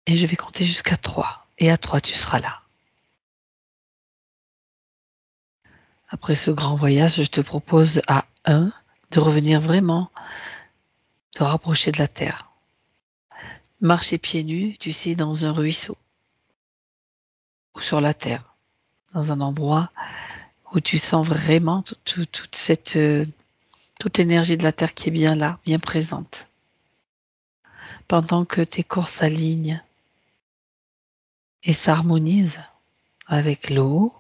Et je vais compter jusqu'à 3. Et à 3, tu seras là. Après ce grand voyage, je te propose à 1 de revenir vraiment te rapprocher de la terre. Marcher pieds nus, tu sais, dans un ruisseau ou sur la terre, dans un endroit où tu sens vraiment toute l'énergie de la terre qui est bien là, bien présente. Pendant que tes corps s'alignent et s'harmonisent avec l'eau,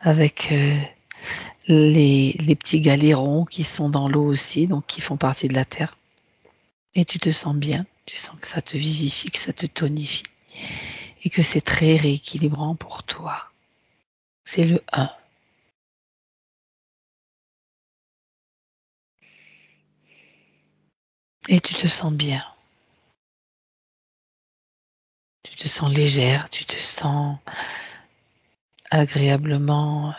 avec les petits galérons qui sont dans l'eau aussi, donc qui font partie de la terre. Et tu te sens bien, tu sens que ça te vivifie, que ça te tonifie et que c'est très rééquilibrant pour toi. C'est le 1. Et tu te sens bien. Tu te sens légère, tu te sens agréablement,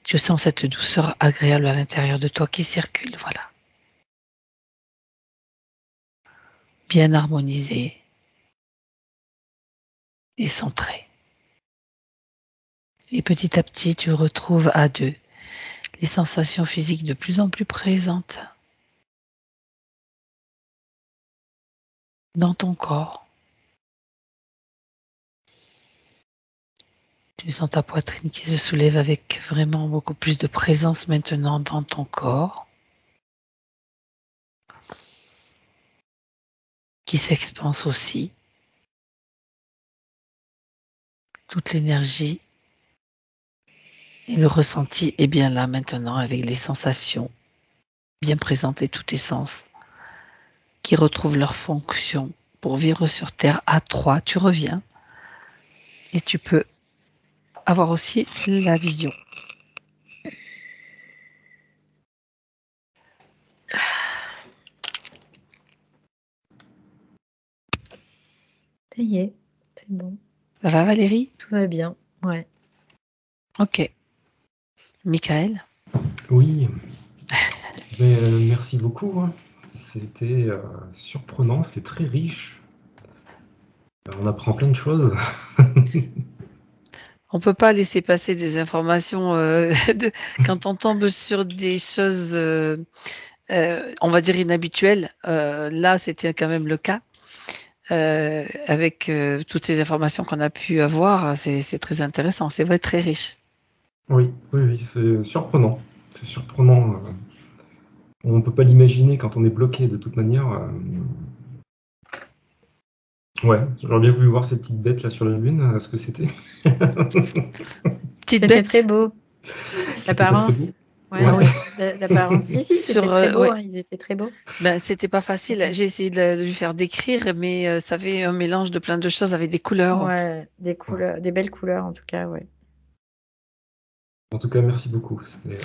tu sens cette douceur agréable à l'intérieur de toi qui circule, voilà. Bien harmonisée et centrée. Et petit à petit, tu retrouves à 2 les sensations physiques de plus en plus présentes dans ton corps. Tu sens ta poitrine qui se soulève avec vraiment beaucoup plus de présence maintenant dans ton corps, qui s'expanse aussi. Toute l'énergie et le ressenti est bien là maintenant avec les sensations bien présentes et tous tes sens qui retrouvent leur fonction pour vivre sur Terre à 3. Tu reviens et tu peux avoir aussi la vision. Ça y est, c'est bon. Ça va Valérie? Tout va bien. Ouais. Ok. Michael? Oui, merci beaucoup, hein. C'était, surprenant, c'était très riche. On apprend plein de choses. On peut pas laisser passer des informations, quand on tombe sur des choses, on va dire inhabituelles, là, c'était quand même le cas. Avec, toutes ces informations qu'on a pu avoir, c'est très intéressant, c'est vrai, très riche. Oui, oui, oui, c'est surprenant. C'est surprenant, on ne peut pas l'imaginer quand on est bloqué de toute manière, ouais, j'aurais bien voulu voir ces petites bêtes là sur la lune, ce que c'était. Petite C'était très bête beau. Qui était pas très beau. L'apparence. Ouais, ah Ouais. oui, ouais, l'apparence. Si, si, c'était sur, très beau, ouais, hein, ils étaient très beaux. ben, c'était pas facile. Mmh. J'ai essayé de lui faire décrire, mais, ça fait un mélange de plein de choses avec des couleurs. Ouais, des Ouais. couleurs, des belles couleurs en tout cas, ouais. En tout cas, merci beaucoup. C'était